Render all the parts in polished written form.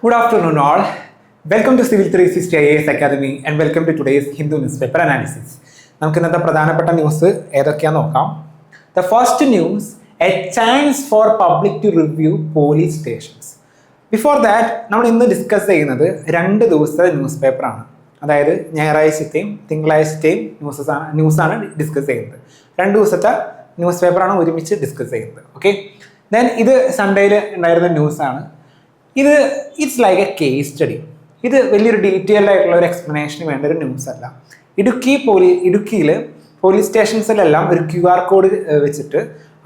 Good afternoon, all. Welcome to Civil 360 IAS Academy and welcome to today's Hindu newspaper analysis. നമുക്ക് ഇന്നത്തെ പ്രധാനപ്പെട്ട news ഏതൊക്കെയാണെന്ന് നോക്കാം. The first news, a chance for public to review police stations. Before that, നമ്മൾ ഇന്ന് discuss ചെയ്യുന്നത് 2 ദിവസത്തെ news പേപ്പറാണ്. അതായത് ഞായറാഴ്ചത്തെയും തിങ്കളാഴ്ചത്തെയും ന്യൂസാണ് ഡിസ്കസ് ചെയ്യുന്നത്. 2 ദിവസത്തെ ന്യൂസ് പേപ്പറാണ് ഒരുമിച്ച് ഡിസ്കസ് ചെയ്യുന്നത്. ഓക്കെ, ദെൻ ഇത് സൺഡേയിൽ ഉണ്ടായിരുന്ന ന്യൂസാണ്. ഇത് it's like a case study. ഇത് വലിയൊരു ഡീറ്റെയിൽഡ് ആയിട്ടുള്ള ഒരു എക്സ്പ്ലനേഷന് വേണ്ട ഒരു ന്യൂസ് അല്ല. ഇടുക്കിയിൽ പോലീസ് സ്റ്റേഷൻസിലെല്ലാം ഒരു QR കോഡ് വെച്ചിട്ട്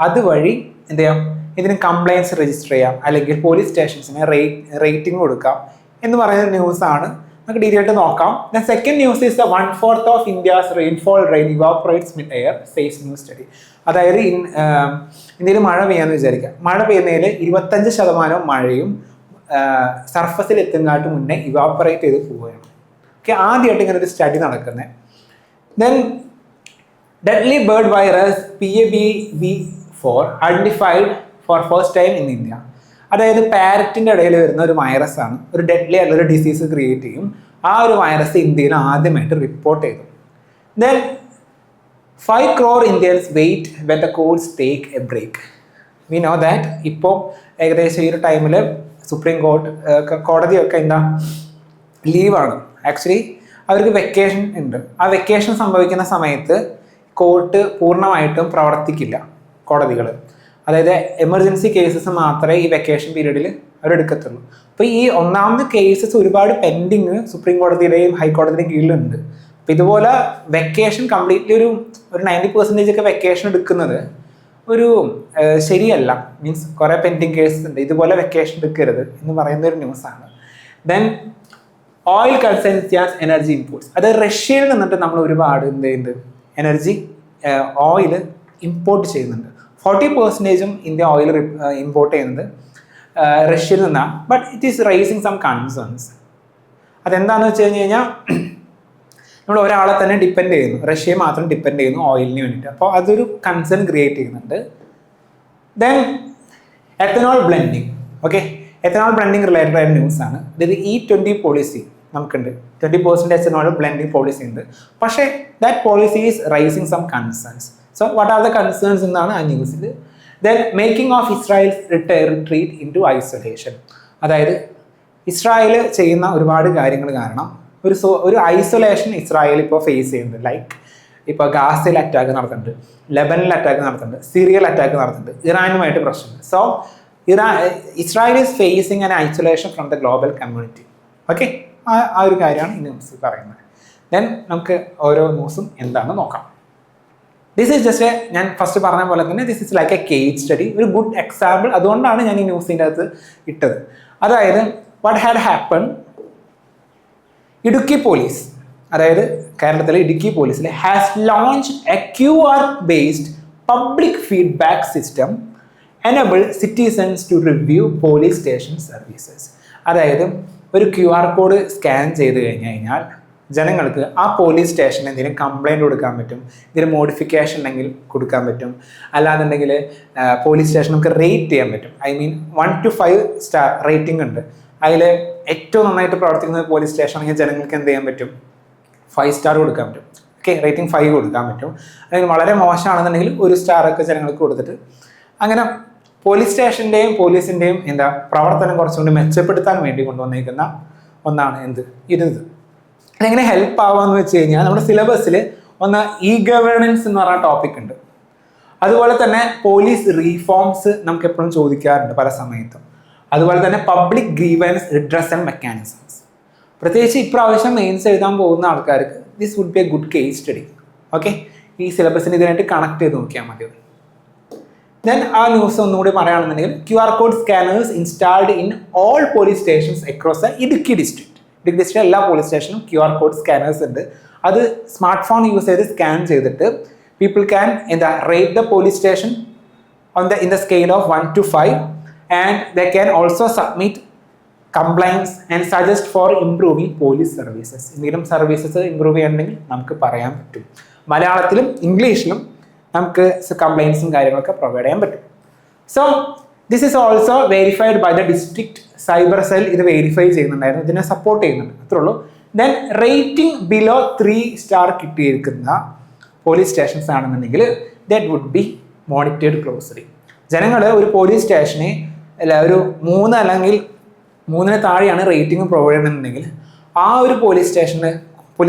അതുവഴി എന്ത് ചെയ്യാം, ഇതിന് കംപ്ലയിൻസ് രജിസ്റ്റർ ചെയ്യാം, അല്ലെങ്കിൽ പോലീസ് സ്റ്റേഷൻസിന് റേറ്റിംഗ് കൊടുക്കാം എന്ന് പറയുന്ന ന്യൂസാണ്. നമുക്ക് ഡീറ്റെയിൽ ആയിട്ട് നോക്കാം. Then second news is the 1/4 of India's rainfall evaporates mid air says new study. അതായത് ഇന്ത്യയിൽ മഴ പെയ്യാന്ന് വിചാരിക്കാം. മഴ പെയ്യുന്നതിൽ 25% മഴയും സർഫസിൽ എത്തുന്നതിനായിട്ട് മുന്നേ ഇവാപ്പറേറ്റ് ചെയ്ത് പോവുകയാണ്. ഓക്കെ, ആദ്യമായിട്ട് ഇങ്ങനെ ഒരു സ്റ്റഡി നടക്കുന്നത്. Then deadly bird virus PABV4 identified for first time in India. അതായത് പാരറ്റിൻ്റെ ഇടയിൽ വരുന്ന ഒരു വൈറസ് ആണ്, ഒരു ഡെഡ്ലി ആയിട്ടുള്ള ഒരു ഡിസീസ് ക്രിയേറ്റ് ചെയ്യും. ആ ഒരു വൈറസ് ഇന്ത്യയിൽ ആദ്യമായിട്ട് റിപ്പോർട്ട് ചെയ്തു. Then 5 crore Indians wait when the courts take a break. We know that ഇപ്പോൾ ഏകദേശം ഈ ഒരു ടൈമിൽ സുപ്രീം കോടതിയൊക്കെ എന്താ ലീവാണ്. ആക്ച്വലി അവർക്ക് വെക്കേഷൻ ഉണ്ട്. ആ വെക്കേഷൻ സംഭവിക്കുന്ന സമയത്ത് കോർട്ട് പൂർണ്ണമായിട്ടും പ്രവർത്തിക്കില്ല, കോടതികൾ. അതായത് എമർജൻസി കേസസ് മാത്രമേ ഈ വെക്കേഷൻ പീരീഡിൽ അവരെടുക്കത്തുള്ളൂ. അപ്പോൾ ഈ ഒന്നാമത് കേസസ് ഒരുപാട് പെൻഡിങ് സുപ്രീം കോടതിയുടെയും ഹൈക്കോടതിയുടെയും കീഴിലുണ്ട്. അപ്പോൾ ഇതുപോലെ വെക്കേഷൻ കംപ്ലീറ്റ്ലി ഒരു 90% ഒക്കെ വെക്കേഷൻ എടുക്കുന്നത് ഒരു ശരിയല്ല. മീൻസ് കുറേ പെൻഡിങ് കേസസ് ഉണ്ട്, ഇതുപോലെ വെക്കേഷൻ എടുക്കരുത് എന്ന് പറയുന്ന ഒരു ന്യൂസാണ്. Then oil concerns energy imports. അത് റഷ്യയിൽ നിന്നിട്ട് നമ്മൾ ഒരുപാട് എന്ത് ചെയ്യുന്നുണ്ട്, എനർജി ഓയിൽ ഇമ്പോർട്ട് ചെയ്യുന്നുണ്ട്. 40% ഇന്ത്യ ഓയിൽ ഇമ്പോർട്ട് ചെയ്യുന്നത് റഷ്യയിൽ നിന്നാണ്. But it is rising some concerns. അതെന്താണെന്ന് വെച്ച് കഴിഞ്ഞാൽ നമ്മൾ ഒരാളെ തന്നെ ഡിപ്പെൻഡ് ചെയ്യുന്നു, റഷ്യയെ മാത്രം ഡിപ്പെൻഡ് ചെയ്യുന്നു ഓയിലിന് വേണ്ടിയിട്ട്. അപ്പോൾ അതൊരു കൺസേൺ ക്രിയേറ്റ് ചെയ്യുന്നുണ്ട്. Then ethanol blending. Okay, ethanol blending related ആയ ന്യൂസാണ്. അതായത് E20 പോളിസി നമുക്കുണ്ട്, 20% എത്തനോൾ ബ്ലെൻഡിങ് പോളിസി ഉണ്ട്. പക്ഷേ that policy is rising some concerns. So what are the concerns എന്നാണ് ആ ന്യൂസിൽ. Then making of Israel retreat in to isolation. അതായത് ഇസ്രായേൽ ചെയ്യുന്ന ഒരുപാട് കാര്യങ്ങൾ കാരണം ഒരു ഐസൊലേഷൻ ഇസ്രായേൽ ഇപ്പോൾ ഫേസ് ചെയ്യുന്നുണ്ട്. ലൈക്ക് ഇപ്പോൾ ഗാസയിൽ അറ്റാക്ക് നടത്തുന്നുണ്ട്, ലെബനിൽ അറ്റാക്ക് നടത്തുന്നുണ്ട്, സിറിയയിൽ അറ്റാക്ക് നടത്തുന്നുണ്ട്, ഇറാനുമായിട്ട് പ്രശ്നമുണ്ട്. So Israel is facing an isolation from the global community. Okay, ആ ഒരു കാര്യമാണ് ഈ ന്യൂസ് പറയുന്നത്. ദെൻ നമുക്ക് ഓരോ ന്യൂസും എന്താണെന്ന് നോക്കാം. ദിസ് ഈസ് ജസ്റ്റ് ഞാൻ ഫസ്റ്റ് പറഞ്ഞ പോലെ തന്നെ this is like a case study, ഒരു ഗുഡ് എക്സാമ്പിൾ. അതുകൊണ്ടാണ് ഞാൻ ഈ ന്യൂസിൻ്റെ അകത്ത് ഇട്ടത്. അതായത് what had happen, Idukki police, അതായത് കേരളത്തിലെ ഇടുക്കി പോലീസിൽ has launch a QR based public feedback system enable citizens to review police station services. അതായത് ഒരു QR കോഡ് സ്കാൻ ചെയ്ത് കഴിഞ്ഞാൽ ജനങ്ങൾക്ക് ആ പോലീസ് സ്റ്റേഷനിൽ എന്തെങ്കിലും കംപ്ലയിൻറ്റ് കൊടുക്കാൻ പറ്റും, എന്തെങ്കിലും മോഡിഫിക്കേഷൻ ഉണ്ടെങ്കിൽ കൊടുക്കാൻ പറ്റും. അല്ലാന്നുണ്ടെങ്കിൽ പോലീസ് സ്റ്റേഷൻ നമുക്ക് റേറ്റ് ചെയ്യാൻ പറ്റും. I mean 1 to 5 star rating ഉണ്ട്. അതിൽ ഏറ്റവും നന്നായിട്ട് പ്രവർത്തിക്കുന്ന പോലീസ് സ്റ്റേഷൻ ആണെങ്കിൽ ജനങ്ങൾക്ക് എന്ത് ചെയ്യാൻ പറ്റും, 5 സ്റ്റാർ കൊടുക്കാൻ പറ്റും. ഓക്കെ, റേറ്റിംഗ് 5 കൊടുക്കാൻ പറ്റും. അല്ലെങ്കിൽ വളരെ മോശമാണെന്നുണ്ടെങ്കിൽ 1 സ്റ്റാറൊക്കെ ജനങ്ങൾക്ക് കൊടുത്തിട്ട് അങ്ങനെ പോലീസ് സ്റ്റേഷൻ്റെയും പോലീസിൻ്റെയും പ്രവർത്തനം കുറച്ചുകൊണ്ട് മെച്ചപ്പെടുത്താൻ വേണ്ടി കൊണ്ടുവന്നിരിക്കുന്ന ഒന്നാണ് ഇത്. അതെങ്ങനെ ഹെൽപ്പ് ആവാമെന്ന് വെച്ച് കഴിഞ്ഞാൽ നമ്മുടെ സിലബസിൽ ഒന്ന് ഗവേണൻസ് എന്ന് പറഞ്ഞ ടോപ്പിക് ഉണ്ട്. അതുപോലെ തന്നെ പോലീസ് റീഫോംസ് നമുക്ക് എപ്പോഴും ചോദിക്കാറുണ്ട് പല സമയത്തും. അതുപോലെ തന്നെ പബ്ലിക് ഗ്രീവൻസ് റിഡ്രസൽ മെക്കാനിസംസ്. പ്രത്യേകിച്ച് ഇപ്രാവശ്യം മെയിൻസ് എഴുതാൻ പോകുന്ന ആൾക്കാർക്ക് this would be a good case study. Okay, ഈ സിലബസിന് ഇതിനായിട്ട് കണക്ട് ചെയ്ത് നോക്കിയാൽ മതി. ദെൻ ആ ന്യൂസ് ഒന്നുകൂടി പറയുകയാണെന്നുണ്ടെങ്കിൽ QR code scanners installed in all police stations across Idukki district. Idukki district എല്ലാ പോലീസ് സ്റ്റേഷനും QR കോഡ് സ്കാനേഴ്സ് ഉണ്ട്. അത് സ്മാർട്ട് ഫോൺ യൂസ് ചെയ്ത് സ്കാൻ ചെയ്തിട്ട് people can rate the police station in the scale of 1 to 5. And they can also submit complaints and suggest for improving police services. എന്തെങ്കിലും services improve ചെയ്യണമെങ്കിൽ നമുക്ക് പറയാൻ പറ്റും. മലയാളത്തിലും ഇംഗ്ലീഷിലും നമുക്ക് കംപ്ലയിൻസും കാര്യങ്ങളൊക്കെ പ്രൊവൈഡ് ചെയ്യാൻ പറ്റും. So this is also verified by the district cyber cell. ഇത് വെരിഫൈ ചെയ്യുന്നുണ്ടായിരുന്നു, ഇതിനെ സപ്പോർട്ട് ചെയ്യുന്നുണ്ട്, അത്രേ ഉള്ളൂ. ദെൻ റേറ്റിംഗ് ബിലോ 3 സ്റ്റാർ കിട്ടിയിരിക്കുന്ന പോലീസ് സ്റ്റേഷൻസ് ആണെന്നുണ്ടെങ്കിൽ that would be monitored closely. ജനങ്ങൾ ഒരു പോലീസ് സ്റ്റേഷനെ ഒരു 3 അല്ലെങ്കിൽ 3 താഴെയാണ് റേറ്റിംഗ് പ്രൊവൈഡ് ചെയ്യുന്നുണ്ടെങ്കിൽ ആ ഒരു പോലീസ്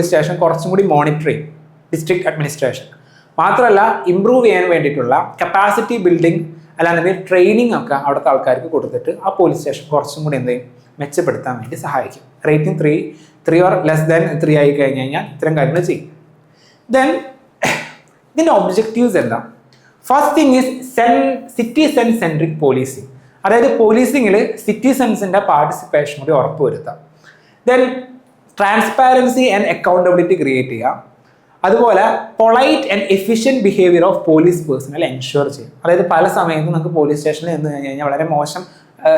സ്റ്റേഷൻ കുറച്ചും കൂടി മോണിറ്റർ ചെയ്യും ഡിസ്ട്രിക്ട് അഡ്മിനിസ്ട്രേഷൻ. മാത്രമല്ല ഇംപ്രൂവ് ചെയ്യാൻ വേണ്ടിയിട്ടുള്ള കപ്പാസിറ്റി ബിൽഡിംഗ് അല്ലാന്നുണ്ടെങ്കിൽ ട്രെയിനിങ് ഒക്കെ അവിടുത്തെ ആൾക്കാർക്ക് കൊടുത്തിട്ട് ആ പോലീസ് സ്റ്റേഷൻ കുറച്ചും കൂടി എന്തെങ്കിലും മെച്ചപ്പെടുത്താൻ വേണ്ടി സഹായിക്കും. റേറ്റിംഗ് 3 ഓർ ലെസ് ദാൻ 3 ആയി കഴിഞ്ഞ് കഴിഞ്ഞാൽ ഇത്തരം കാര്യങ്ങൾ ചെയ്യും. ദെൻ ഇതിൻ്റെ ഒബ്ജക്റ്റീവ്സ് എന്താ? First thing is citizen centric policing. അതായത് പോലീസിങ്ങിൽ സിറ്റിസൺസിൻ്റെ പാർട്ടിസിപ്പേഷൻ കൂടി ഉറപ്പുവരുത്താം. Then transparency and accountability create ചെയ്യുക. അതുപോലെ polite and efficient behaviour of police personnel ensure ചെയ്യും. അതായത് പല സമയത്തും നമുക്ക് പോലീസ് സ്റ്റേഷനിൽ നിന്ന് കഴിഞ്ഞ് കഴിഞ്ഞാൽ വളരെ മോശം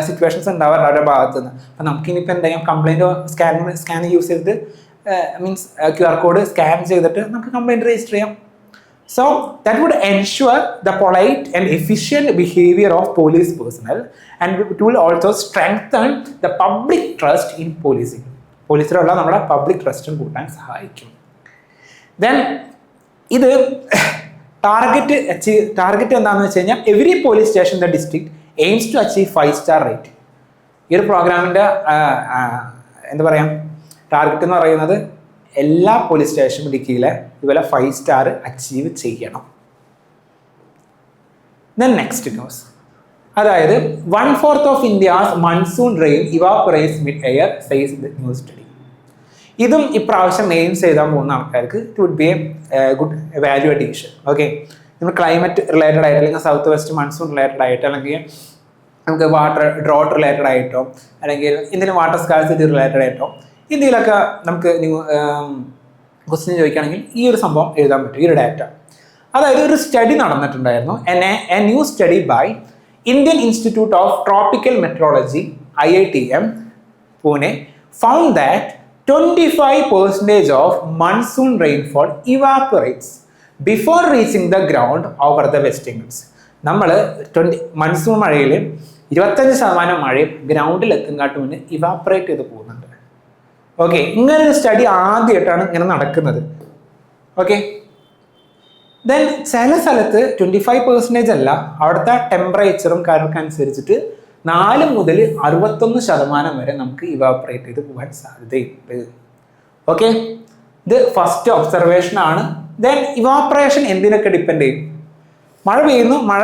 സിറ്റുവേഷൻസ് ഉണ്ടാവാറുണ്ട് അവരുടെ ഭാഗത്ത് നിന്ന്. അപ്പം നമുക്കിനിപ്പോൾ എന്താ ചെയ്യാം, കംപ്ലൈൻറ്റ് സ്കാൻ യൂസ് ചെയ്തിട്ട് മീൻസ് QR കോഡ് സ്കാൻ ചെയ്തിട്ട് നമുക്ക് കംപ്ലൈൻറ്റ് രജിസ്റ്റർ ചെയ്യാം. So that would ensure the polite and efficient behavior of police personnel, and it will also strengthen the public trust in policing. പോലീസിലുള്ള നമ്മുടെ public ട്രസ്റ്റും കൂട്ടാൻ സഹായിക്കും. Then ഇത് target എന്താണെന്ന് വെച്ച് കഴിഞ്ഞാൽ every police station in the district aims to achieve 5 star rate. ഈ ഒരു പ്രോഗ്രാമിൻ്റെ എന്താ പറയുക ടാർഗറ്റ് എന്ന് പറയുന്നത് എല്ലാ പോലീസ് സ്റ്റേഷനും ഇടുക്കിയിലെ ഇതുപോലെ 5 സ്റ്റാർ അച്ചീവ് ചെയ്യണം. ദെൻ നെക്സ്റ്റ് ന്യൂസ്, അതായത് 1/4 of India's monsoon rain evaporates mid air says the new study. ഇതും ഇപ്രാവശ്യം എയിംസ് ചെയ്താൽ പോകുന്ന ആൾക്കാർക്ക് it would be a good value addition. Okay, നമ്മൾ ക്ലൈമറ്റ് റിലേറ്റഡ് ആയിട്ട് അല്ലെങ്കിൽ സൗത്ത് വെസ്റ്റ് മൺസൂൺ റിലേറ്റഡ് ആയിട്ട് അല്ലെങ്കിൽ നമുക്ക് ഡ്രോട്ട് റിലേറ്റഡ് ആയിട്ടോ അല്ലെങ്കിൽ എന്തെങ്കിലും വാട്ടർ സ്കാർസിറ്റി റിലേറ്റഡ് ആയിട്ടോ ഇന്ത്യയിലൊക്കെ നമുക്ക് ക്വസ്റ്റ്യൻ ചോദിക്കുകയാണെങ്കിൽ ഈ ഒരു സംഭവം എഴുതാൻ പറ്റും, ഈ ഒരു ഡാറ്റ. അതായത് ഒരു സ്റ്റഡി നടന്നിട്ടുണ്ടായിരുന്നു, a new study by Indian Institute of Tropical Meteorology IITM Pune found that 25% of monsoon rainfall evaporates before reaching the ground over the Western Ghats. നമ്മൾ മൺസൂൺ മഴയിൽ 25% മഴയും ഗ്രൗണ്ടിൽ എത്തുങ്കാട്ട് മുന്നേ ഇവാപ്പറേറ്റ് ചെയ്ത് പോകുന്നുണ്ട്. ഓക്കെ, ഇങ്ങനൊരു സ്റ്റഡി ആദ്യമായിട്ടാണ് ഇങ്ങനെ നടക്കുന്നത്. ഓക്കെ, ദെൻ ചില സ്ഥലത്ത് 25% അല്ല, അവിടുത്തെ ടെമ്പറേച്ചറും കാര്യമൊക്കെ അനുസരിച്ചിട്ട് 4 മുതൽ 61% വരെ നമുക്ക് ഇവാപ്പറേറ്റ് ചെയ്ത് പോകാൻ സാധ്യതയുണ്ട്. ഓക്കെ, ഇത് ഫസ്റ്റ് ഒബ്സർവേഷൻ ആണ്. ദെൻ ഇവാപ്പറേഷൻ എന്തിനൊക്കെ ഡിപ്പെൻഡ് ചെയ്യും? മഴ പെയ്യുന്നു, മഴ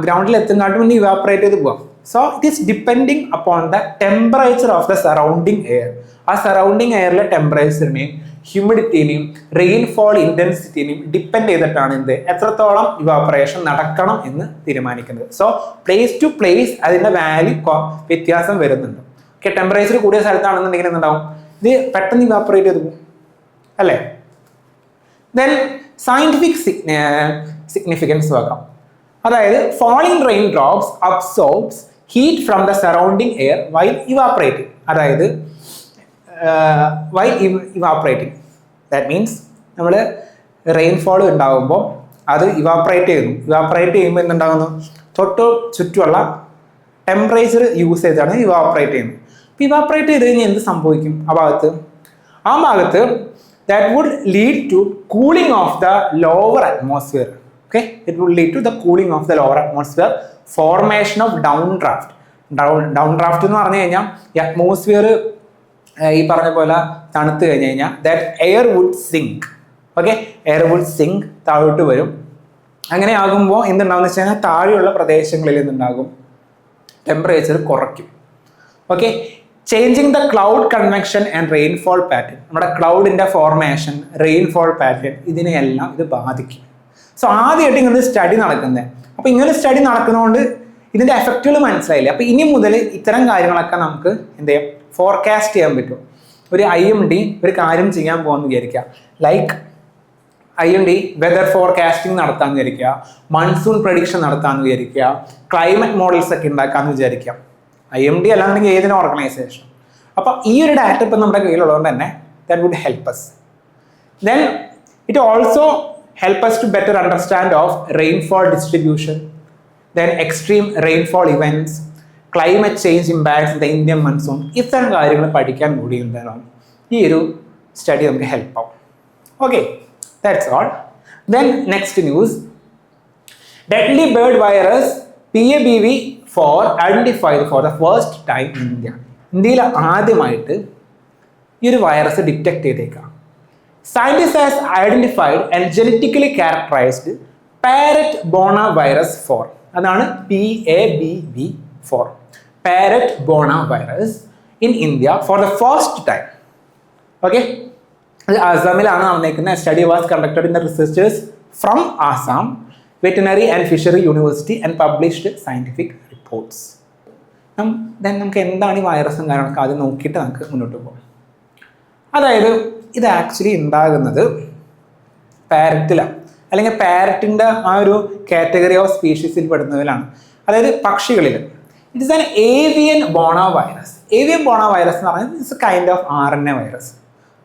ഗ്രൗണ്ടിൽ എത്തുന്നതിന് മുന്നേ ഇവാപ്പറേറ്റ് ചെയ്ത് പോകാം. So it is depending upon the temperature of the surrounding air. ആ സറൗണ്ടിങ് എയറിലെ ടെമ്പറേച്ചറിനെയും ഹ്യൂമിഡിറ്റിനെയും റെയിൻഫോൾ ഇൻറ്റൻസിറ്റിനെയും ഡിപ്പെൻഡ് ചെയ്തിട്ടാണ് എത്രത്തോളം ഇവാപ്പറേഷൻ നടക്കണം എന്ന് തീരുമാനിക്കുന്നത്. സോ പ്ലേസ് ടു പ്ലേസ് അതിൻ്റെ വാല്യൂ വ്യത്യാസം വരുന്നുണ്ട്. ഓക്കെ, ടെമ്പറേച്ചർ കൂടിയ സ്ഥലത്താണെന്നുണ്ടെങ്കിൽ എന്തുണ്ടാവും, ഇത് പെട്ടെന്ന് ഇവാപ്പറേറ്റ് ചെയ്ത് പോകും അല്ലേ. ദെൻ സയൻറ്റിഫിക് സിഗ്നിഫിക്കൻസ് നോക്കാം. അതായത് falling rain drops absorbs heat from the surrounding air while evaporating. അതായത് വൈൽ ഇവാപ്പറേറ്റിംഗ് ദാറ്റ് മീൻസ് നമ്മൾ റെയിൻഫോൾ ഉണ്ടാകുമ്പോൾ അത് ഇവാപ്പറേറ്റ് ചെയ്യുന്നു. ഇവാപ്പറേറ്റ് ചെയ്യുമ്പോൾ എന്തുണ്ടാകുന്നു, ചുറ്റുമുള്ള ടെമ്പറേച്ചർ യൂസ് ചെയ്താണ് ഇവാപ്പറേറ്റ് ചെയ്യുന്നത്. അപ്പോൾ ഇവാപ്പറേറ്റ് ചെയ്ത് കഴിഞ്ഞാൽ എന്ത് സംഭവിക്കും ആ ഭാഗത്ത് that would lead to cooling of the lower atmosphere. Okay, it would lead to the cooling of the lower atmosphere, formation of downdraft. Downdraft എന്ന് പറഞ്ഞു കഴിഞ്ഞാൽ അറ്റ്മോസ്ഫിയർ ഈ പറഞ്ഞ പോലെ തണുത്ത് കഴിഞ്ഞ് കഴിഞ്ഞാൽ that air would sink. ഓക്കെ, എയർ വുഡ് സിങ്ക്, താഴോട്ട് വരും. അങ്ങനെ ആകുമ്പോൾ എന്തുണ്ടാകുന്ന വെച്ച് കഴിഞ്ഞാൽ താഴെയുള്ള പ്രദേശങ്ങളിൽ നിന്നുണ്ടാകും ടെമ്പറേച്ചർ കുറയ്ക്കും. Okay, changing the cloud convection and rainfall pattern. നമ്മുടെ ക്ലൗഡിൻ്റെ ഫോർമേഷൻ, റെയിൻഫോൾ പാറ്റേൺ, ഇതിനെയെല്ലാം ഇത് ബാധിക്കും. സോ ആദ്യമായിട്ട് ഇങ്ങനെ സ്റ്റഡി നടക്കുന്നത്. അപ്പോൾ ഇങ്ങനെ സ്റ്റഡി നടക്കുന്നതുകൊണ്ട് ഇതിൻ്റെ എഫക്റ്റുകൾ മനസ്സിലായില്ലേ. അപ്പോൾ ഇനി മുതൽ ഇത്തരം കാര്യങ്ങളൊക്കെ നമുക്ക് എന്ത് ചെയ്യാം, ഫോർകാസ്റ്റ് ചെയ്യാൻ പറ്റും. ഒരു IMD ഒരു കാര്യം ചെയ്യാൻ പോകുമെന്ന് വിചാരിക്കുക, ലൈക്ക് IMD വെതർ ഫോർകാസ്റ്റിംഗ് നടത്താമെന്ന് വിചാരിക്കുക, മൺസൂൺ പ്രഡിക്ഷൻ നടത്താമെന്ന് വിചാരിക്കുക, ക്ലൈമറ്റ് മോഡൽസ് ഒക്കെ ഉണ്ടാക്കാമെന്ന് വിചാരിക്കുക. IMD അല്ലാന്നുണ്ടെങ്കിൽ ഏതൊരു ഓർഗനൈസേഷൻ. അപ്പം ഈ ഒരു ഡാറ്റ ഇപ്പം നമ്മുടെ കയ്യിലുള്ളതുകൊണ്ട് തന്നെ that would help us. Then it also help us to better understand of rainfall distribution, then extreme rainfall events, climate change impacts the Indian monsoon. ഇത്തരം കാര്യങ്ങൾ പഠിക്കാൻ കൂടി ഉണ്ടാകും ഈ ഒരു സ്റ്റഡി നമുക്ക് ഹെൽപ്പ് ആവും. Okay, that's all. Then next news, deadly bird virus PABV4 identified for the first time in India. ഇന്ത്യയിൽ ആദ്യമായിട്ട് ഈ ഒരു വൈറസ് ഡിറ്റക്ട് ചെയ്തേക്കാം. Scientists has identified and genetically characterized parrot bona virus 4. അതാണ് PABV4, parrot bona virus in India for the first time. Okay, ഇത് ആസാമിലാണ് നടന്നിരിക്കുന്നത്. Study was conducted in the researchers from Assam veterinary and fishery university and published scientific reports. Then നമുക്ക് എന്താണ് ഈ വൈറസും കാര്യങ്ങളൊക്കെ ആദ്യം നോക്കിയിട്ട് നമുക്ക് മുന്നോട്ട് പോകാം. അതായത് ഇത് ആക്ച്വലി ഉണ്ടാകുന്നത് പാരറ്റിലാണ്, അല്ലെങ്കിൽ പാരറ്റിൻ്റെ ആ ഒരു കാറ്റഗറി ഓഫ് സ്പീഷീസിൽ പെടുന്നതിലാണ്, അതായത് പക്ഷികളിൽ. It is an avian Bona virus. Avian Bona virus എന്ന് പറഞ്ഞാൽ it's kind of RNA virus.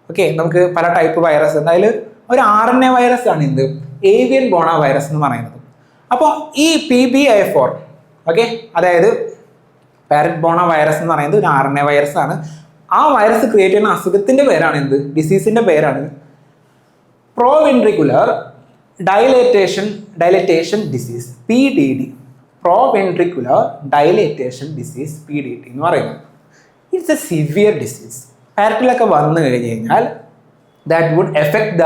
Okay, നമുക്ക് പല ടൈപ്പ് വൈറസ് ഉണ്ട്, അതിൽ ഒരു RNA വൈറസ് ആണ് എന്ത് ഏവിയൻ ബോണ വൈറസ് എന്ന് പറയുന്നത്. അപ്പോൾ ഈ PBI4, ഓക്കെ, അതായത് പാരറ്റ് ബോണ വൈറസ് എന്ന് പറയുന്നത് ഒരു RNA വൈറസ് ആണ്. ആ വൈറസ് ക്രിയേറ്റ് ചെയ്യുന്ന അസുഖത്തിൻ്റെ പേരാണ് എന്ത്, ഡിസീസിൻ്റെ പേരാണ് proventricular dilatation disease, PDD. Proventricular dilatation disease, PDD എന്ന് പറയുന്നത്. It's a severe disease. പാരറ്റിലൊക്കെ വന്നു കഴിഞ്ഞ് കഴിഞ്ഞാൽ that would affect the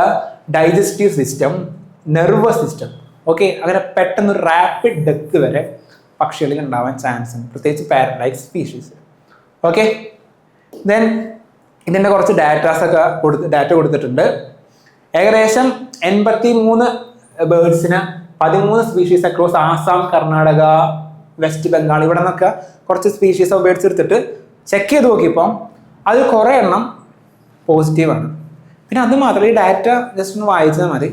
digestive system, nervous system. Okay, അങ്ങനെ പെട്ടെന്ന് റാപ്പിഡ് ഡെത്ത് വരെ പക്ഷികളിൽ ഉണ്ടാവാൻ ചാൻസ് ഉണ്ട്, പ്രത്യേകിച്ച് പാരലൈസ് സ്പീഷീസ്. ഓക്കെ, ദെൻ ഇതിൻ്റെ കുറച്ച് ഡാറ്റ കൊടുത്തിട്ടുണ്ട്. ഏകദേശം 83 ബേർഡ്സിന് 13 species across Assam, Karnataka, west Bengal, ഇവിടെ നിന്നൊക്കെ കുറച്ച് സ്പീഷീസ് ഓഫ് ബേർഡ്സ് എടുത്തിട്ട് ചെക്ക് ചെയ്ത് നോക്കിയപ്പോൾ അത് കുറേ എണ്ണം പോസിറ്റീവാണ്. പിന്നെ അത് മാത്രമല്ല, ഈ ഡാറ്റ ജസ്റ്റ് ഒന്ന് വായിച്ചാൽ മതി.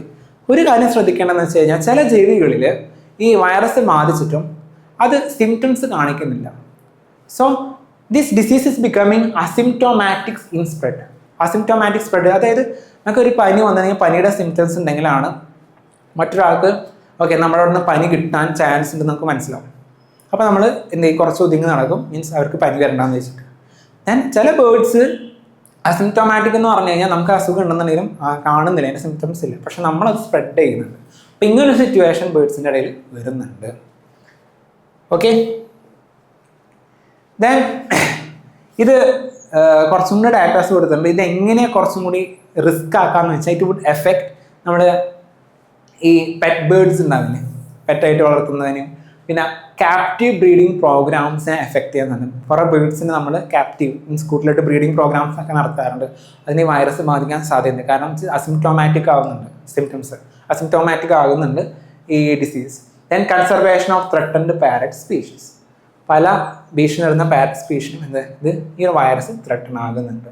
ഒരു കാര്യം ശ്രദ്ധിക്കേണ്ടതെന്ന് വെച്ച് കഴിഞ്ഞാൽ ചില ജീവികളിൽ ഈ വൈറസ് ബാധിച്ചിട്ടും അത് സിംറ്റംസ് കാണിക്കുന്നില്ല. So this disease is becoming asymptomatic in spread. Asymptomatic spread, അതായത് നമുക്കൊരു പനി വന്നിട്ടുണ്ടെങ്കിൽ പനിയുടെ സിംറ്റംസ് ഉണ്ടെങ്കിലാണ് മറ്റൊരാൾക്ക് ഓക്കെ നമ്മുടെ അവിടെ നിന്ന് പനി കിട്ടാൻ ചാൻസ് ഉണ്ടെന്ന് നമുക്ക് മനസ്സിലാവും. അപ്പോൾ നമ്മൾ എന്ത് ചെയ്യും, കുറച്ച് ഒതുങ്ങി നടക്കും, മീൻസ് അവർക്ക് പനി വരണ്ടെന്ന് വെച്ചിട്ട്. ദെൻ ചില ബേർഡ്സ് അസിംറ്റോമാറ്റിക് എന്ന് പറഞ്ഞു കഴിഞ്ഞാൽ നമുക്ക് അസുഖം ഉണ്ടെന്നുണ്ടെങ്കിലും കാണുന്നില്ല, അതിൻ്റെ സിംറ്റംസ് ഇല്ല, പക്ഷെ നമ്മളത് സ്പ്രെഡ് ചെയ്യുന്നുണ്ട്. അപ്പം ഇങ്ങനൊരു സിറ്റുവേഷൻ ബേർഡ്സിൻ്റെ ഇടയിൽ വരുന്നുണ്ട്. ഓക്കെ, ദെൻ ഇത് കുറച്ചും കൂടി ഡാറ്റാസ് കൊടുത്തിട്ടുണ്ട്. ഇത് എങ്ങനെ കുറച്ചും കൂടി റിസ്ക് ആക്കാമെന്ന് വെച്ചാൽ ഇറ്റ് വുഡ് എഫക്ട് നമ്മുടെ ഈ പെറ്റ് ബേർഡ്സ് ഉണ്ടാവില്ലേ, പെറ്റായിട്ട് വളർത്തുന്നതിനും പിന്നെ ക്യാപ്റ്റീവ് ബ്രീഡിങ് പ്രോഗ്രാംസിനെ എഫക്ട് ചെയ്യുന്നുണ്ട്. കുറേ ബേർഡ്സിന് നമ്മൾ ക്യാപ്റ്റീവ് മീൻസ് കൂട്ടിലിട്ട് ബ്രീഡിങ് പ്രോഗ്രാംസ് ഒക്കെ നടത്താറുണ്ട്. അതിന് വൈറസ് ബാധിക്കാൻ സാധ്യതയുണ്ട്, കാരണം അസിംറ്റോമാറ്റിക് ആവുന്നുണ്ട്, സിംറ്റംസ് അസിംറ്റോമാറ്റിക് ആകുന്നുണ്ട് ഈ disease. Then conservation of threatened parrot species. പല ഭീഷണി വരുന്ന പാരറ്റ് സ്പീഷീസും ഇത് ഈ വൈറസ് ത്രെട്ടൺ ആകുന്നുണ്ട്.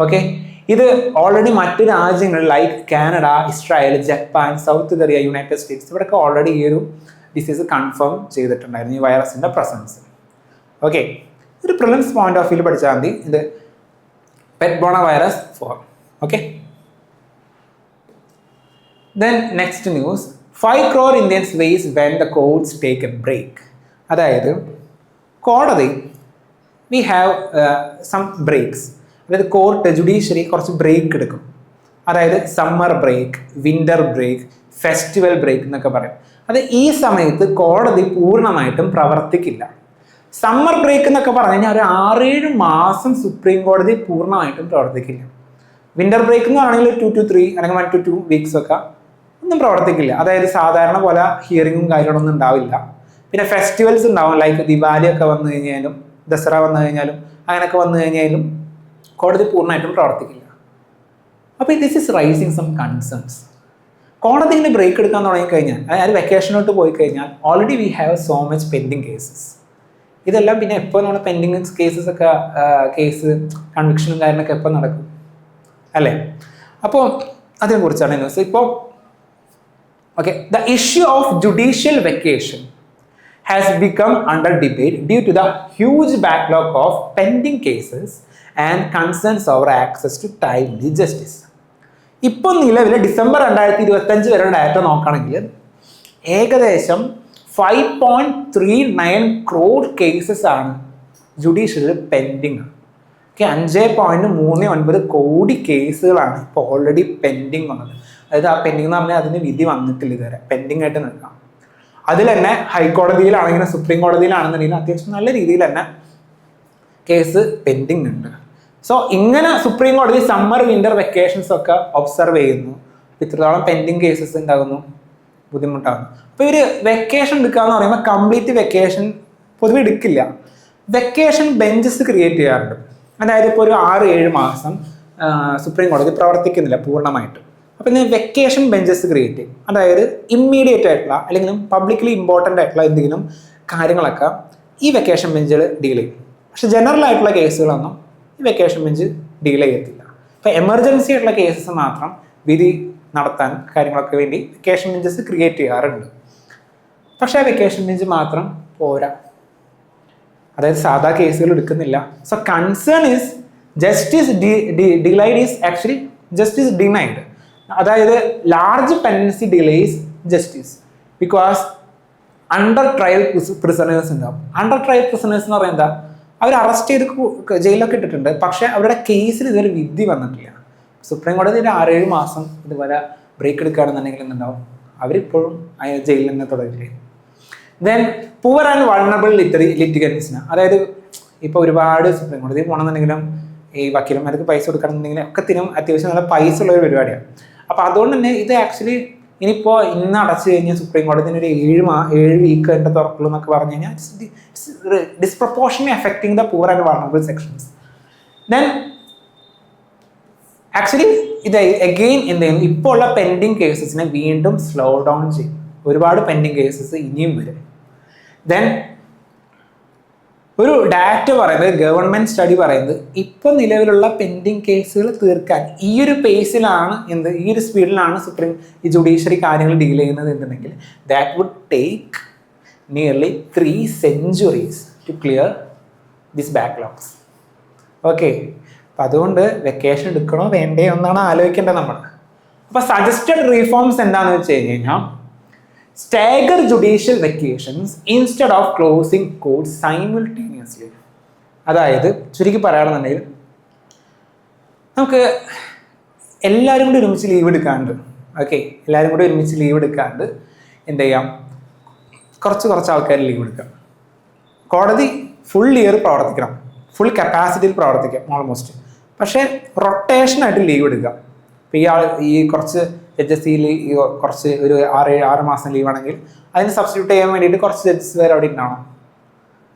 ഓക്കെ, ഇത് ഓൾറെഡി മറ്റ് രാജ്യങ്ങൾ like Canada, Israel, Japan, south Korea, United States ഇവിടെയൊക്കെ ഓൾറെഡി ഈ ഒരു ഡിസീസ് കൺഫേം ചെയ്തിട്ടുണ്ടായിരുന്നു, ഈ വൈറസിൻ്റെ പ്രസൻസ്. ഓക്കെ, ഒരു പ്രിലിംസ് പോയിന്റ് ഓഫ് വ്യൂ പഠിച്ചാൽ മതി ഇത് pet Bona virus 4. Okay, then next news, 5 crore Indians face when the courts take a break. അതായത് കോടതി വി ഹാവ് സം ബ്രേക്സ്, അതായത് കോർട്ട് ജുഡീഷ്യറി കുറച്ച് ബ്രേക്ക് എടുക്കും. അതായത് summer break, winter break, festival break എന്നൊക്കെ പറയും. അത് ഈ സമയത്ത് കോടതി പൂർണ്ണമായിട്ടും പ്രവർത്തിക്കില്ല. സമ്മർ ബ്രേക്ക് എന്നൊക്കെ പറഞ്ഞു കഴിഞ്ഞാൽ ഒരു 6-7 മാസം സുപ്രീം കോടതി പൂർണ്ണമായിട്ടും പ്രവർത്തിക്കില്ല. വിൻ്റർ ബ്രേക്ക് എന്ന് പറയുകയാണെങ്കിൽ 2 to 3 അല്ലെങ്കിൽ 1 to 2 വീക്സ് ഒക്കെ ഒന്നും പ്രവർത്തിക്കില്ല. അതായത് സാധാരണ പോലെ ഹിയറിങ്ങും കാര്യങ്ങളൊന്നും ഉണ്ടാവില്ല. പിന്നെ ഫെസ്റ്റിവൽസ് ഉണ്ടാവും, ലൈക്ക് ദിവാലി ഒക്കെ വന്നു കഴിഞ്ഞാലും ദസറ വന്നു കഴിഞ്ഞാലും അങ്ങനെയൊക്കെ വന്നു കഴിഞ്ഞാലും കോടതി പൂർണ്ണമായിട്ടും പ്രവർത്തിക്കില്ല. അപ്പോൾ this is rising some concerns. കോടതി ഇങ്ങനെ ബ്രേക്ക് എടുക്കാൻ തുടങ്ങിക്കഴിഞ്ഞാൽ, അതായത് വെക്കേഷനോട്ട് പോയി കഴിഞ്ഞാൽ already we have so much pending cases. ഇതെല്ലാം പിന്നെ എപ്പോൾ നമ്മൾ പെൻഡിങ് കേസസ് ഒക്കെ കേസ് കൺവിക്ഷനും കാര്യങ്ങളൊക്കെ എപ്പോൾ നടക്കും അല്ലേ? അപ്പോൾ അതിനെക്കുറിച്ചാണ് ന്യൂസ്. ഇപ്പോൾ okay, the issue of judicial vacation has become under debate due to the huge backlog of pending cases and concerns over access to timely justice. ഇപ്പോൾ നിലവിൽ ഡിസംബർ 2025 വരെ ഡാറ്റ നോക്കുകയാണെങ്കിൽ ഏകദേശം 5.39 crore കേസസ് ആണ് ജുഡീഷ്യറിയിൽ പെൻഡിങ്. ഓക്കെ, 5.39 കോടി കേസുകളാണ് ഇപ്പോൾ already pending വന്നത്. അതായത് ആ പെൻഡിങ് എന്ന് പറഞ്ഞാൽ അതിന് വിധി വന്നിട്ടില്ല ഇതുവരെ, പെൻഡിങ് ആയിട്ട് നിൽക്കാം. അതിൽ തന്നെ ഹൈക്കോടതിയിലാണെങ്കിലും സുപ്രീം കോടതിയിലാണെന്നുണ്ടെങ്കിലും അത്യാവശ്യം നല്ല രീതിയിൽ തന്നെ കേസ് പെൻഡിങ് ഉണ്ട്. സോ ഇങ്ങനെ സുപ്രീം കോടതി സമ്മർ വിന്റർ വെക്കേഷൻസ് ഒക്കെ ഒബ്സർവ് ചെയ്യുന്നു. ഇത്രത്തോളം പെൻഡിങ് കേസസ് ഉണ്ടാകുന്നു, ബുദ്ധിമുട്ടാകുന്നു. അപ്പോൾ ഇവർ വെക്കേഷൻ എടുക്കുക എന്ന് പറയുമ്പോൾ കംപ്ലീറ്റ് വെക്കേഷൻ പൊതുവെ എടുക്കില്ല. വെക്കേഷൻ ബെഞ്ചസ് ക്രിയേറ്റ് ചെയ്യാറുണ്ട്. അതായത് ഇപ്പോൾ ഒരു 6-7 മാസം സുപ്രീം കോടതി പ്രവർത്തിക്കുന്നില്ല പൂർണ്ണമായിട്ട്. അപ്പോൾ ഇങ്ങനെ വെക്കേഷൻ ബെഞ്ചസ് ക്രിയേറ്റ് ചെയ്യും. അതായത് ഇമ്മീഡിയറ്റ് ആയിട്ടുള്ള അല്ലെങ്കിൽ പബ്ലിക്കലി ഇമ്പോർട്ടൻ്റ് ആയിട്ടുള്ള എന്തെങ്കിലും കാര്യങ്ങളൊക്കെ ഈ വെക്കേഷൻ ബെഞ്ചിൽ ഡീൽ ചെയ്യും. പക്ഷെ ജനറൽ ആയിട്ടുള്ള കേസുകളൊന്നും ഈ വെക്കേഷൻ ബെഞ്ച് ഡീൽ ചെയ്യത്തില്ല. അപ്പോൾ എമർജൻസി ആയിട്ടുള്ള കേസസ് മാത്രം വിധി നടത്താൻ കാര്യങ്ങളൊക്കെ വേണ്ടി വെക്കേഷൻ ബെഞ്ചസ് ക്രിയേറ്റ് ചെയ്യാറുണ്ട്. പക്ഷേ ആ വെക്കേഷൻ ബെഞ്ച് മാത്രം പോരാ, അതായത് സാധാ കേസുകൾ എടുക്കുന്നില്ല. So concern is justice delayed is actually justice denied. അതായത് large pendency delays justice because under trial prisoners ഉണ്ടാവും. അണ്ടർ ട്രയൽ പ്രിസണേഴ്സ് എന്ന് പറയുന്നത് അവർ അറസ്റ്റ് ചെയ്ത് ജയിലൊക്കെ ഇട്ടിട്ടുണ്ട്, പക്ഷേ അവരുടെ കേസിൽ ഇതുവരെ വിധി വന്നിട്ടില്ല. സുപ്രീം കോടതി ഒരു 6-7 മാസം ഇതുപോലെ ബ്രേക്ക് എടുക്കുകയാണെന്നുണ്ടെങ്കിൽ എന്തുണ്ടാവും, അവരിപ്പോഴും ജയിലിൽ തന്നെ തുടരില്ലേ. ദെൻ പുവർ ആൻഡ് വൾണറബിൾ ലിറ്റിഗൻസിന്, അതായത് ഇപ്പോൾ ഒരുപാട് സുപ്രീം കോടതി പോകണമെന്നുണ്ടെങ്കിലും ഈ വക്കീലന്മാർക്ക് പൈസ കൊടുക്കണമെന്നുണ്ടെങ്കിലും ഒക്കെ അത്യാവശ്യം നല്ല പൈസ ഉള്ള ഒരു പരിപാടിയാണ്. അപ്പോൾ അതുകൊണ്ട് തന്നെ ഇത് ആക്ച്വലി ഇനിയിപ്പോൾ ഇന്ന് അടച്ചു കഴിഞ്ഞാൽ സുപ്രീം കോടതിന് ഒരു 7 വീക്ക് എൻ്റെ തുറക്കുള്ളൂ എന്നൊക്കെ പറഞ്ഞു കഴിഞ്ഞാൽ disproportionately affecting the poor and vulnerable sections. Then actually ഇത് അഗെയിൻ എന്ത് ചെയ്യുന്നു, ഇപ്പോൾ ഉള്ള പെൻഡിങ് കേസസിനെ വീണ്ടും സ്ലോ ഡൗൺ ചെയ്യും. ഒരുപാട് പെൻഡിങ് കേസസ് ഇനിയും വരും. ദെൻ ഒരു ഡാറ്റ പറയുന്നത്, ഗവൺമെന്റ് സ്റ്റഡി പറയുന്നത്, ഇപ്പോൾ നിലവിലുള്ള പെൻഡിങ് കേസുകൾ തീർക്കാൻ ഈ ഒരു പേസിലാണ് ഈ ഒരു സ്പീഡിലാണ് ഈ ജുഡീഷ്യറി കാര്യങ്ങൾ ഡീൽ ചെയ്യുന്നത് എന്നുണ്ടെങ്കിൽ that would take nearly 3 centuries to clear this backlogs. Okay, അപ്പം അതുകൊണ്ട് വെക്കേഷൻ എടുക്കണോ വേണ്ടേ എന്നാണ് ആലോചിക്കേണ്ടത് നമ്മൾ. അപ്പോൾ സജസ്റ്റഡ് റീഫോംസ് എന്താണെന്ന് വെച്ച് കഴിഞ്ഞാൽ stagger judicial vacations instead of closing courts simultaneously. അതായത് ചുരുക്കി പറയുകയാണെന്നുണ്ടെങ്കിൽ നമുക്ക് എല്ലാവരും കൂടി ഒരുമിച്ച് ലീവ് എടുക്കാണ്ട്, ഓക്കെ, എല്ലാവരും കൂടി ഒരുമിച്ച് ലീവ് എടുക്കാണ്ട് എന്ത് ചെയ്യാം, കുറച്ച് ആൾക്കാർ ലീവ് എടുക്കാം. കോടതി ഫുൾ ഇയർ പ്രവർത്തിക്കണം, ഫുൾ കപ്പാസിറ്റിയിൽ പ്രവർത്തിക്കാം ഓൾമോസ്റ്റ്. പക്ഷേ റൊട്ടേഷനായിട്ട് ലീവ് എടുക്കാം. ഇപ്പോൾ ഈ കുറച്ച് ജഡ്ജസ് കുറച്ച് ഒരു 6 മാസം ലീവാണെങ്കിൽ അതിന് സബ്സ്റ്റിറ്റ്യൂട്ട് ചെയ്യാൻ വേണ്ടിയിട്ട് കുറച്ച് ജഡ്ജസ് വരെ അവിടെ ഉണ്ടാവണം.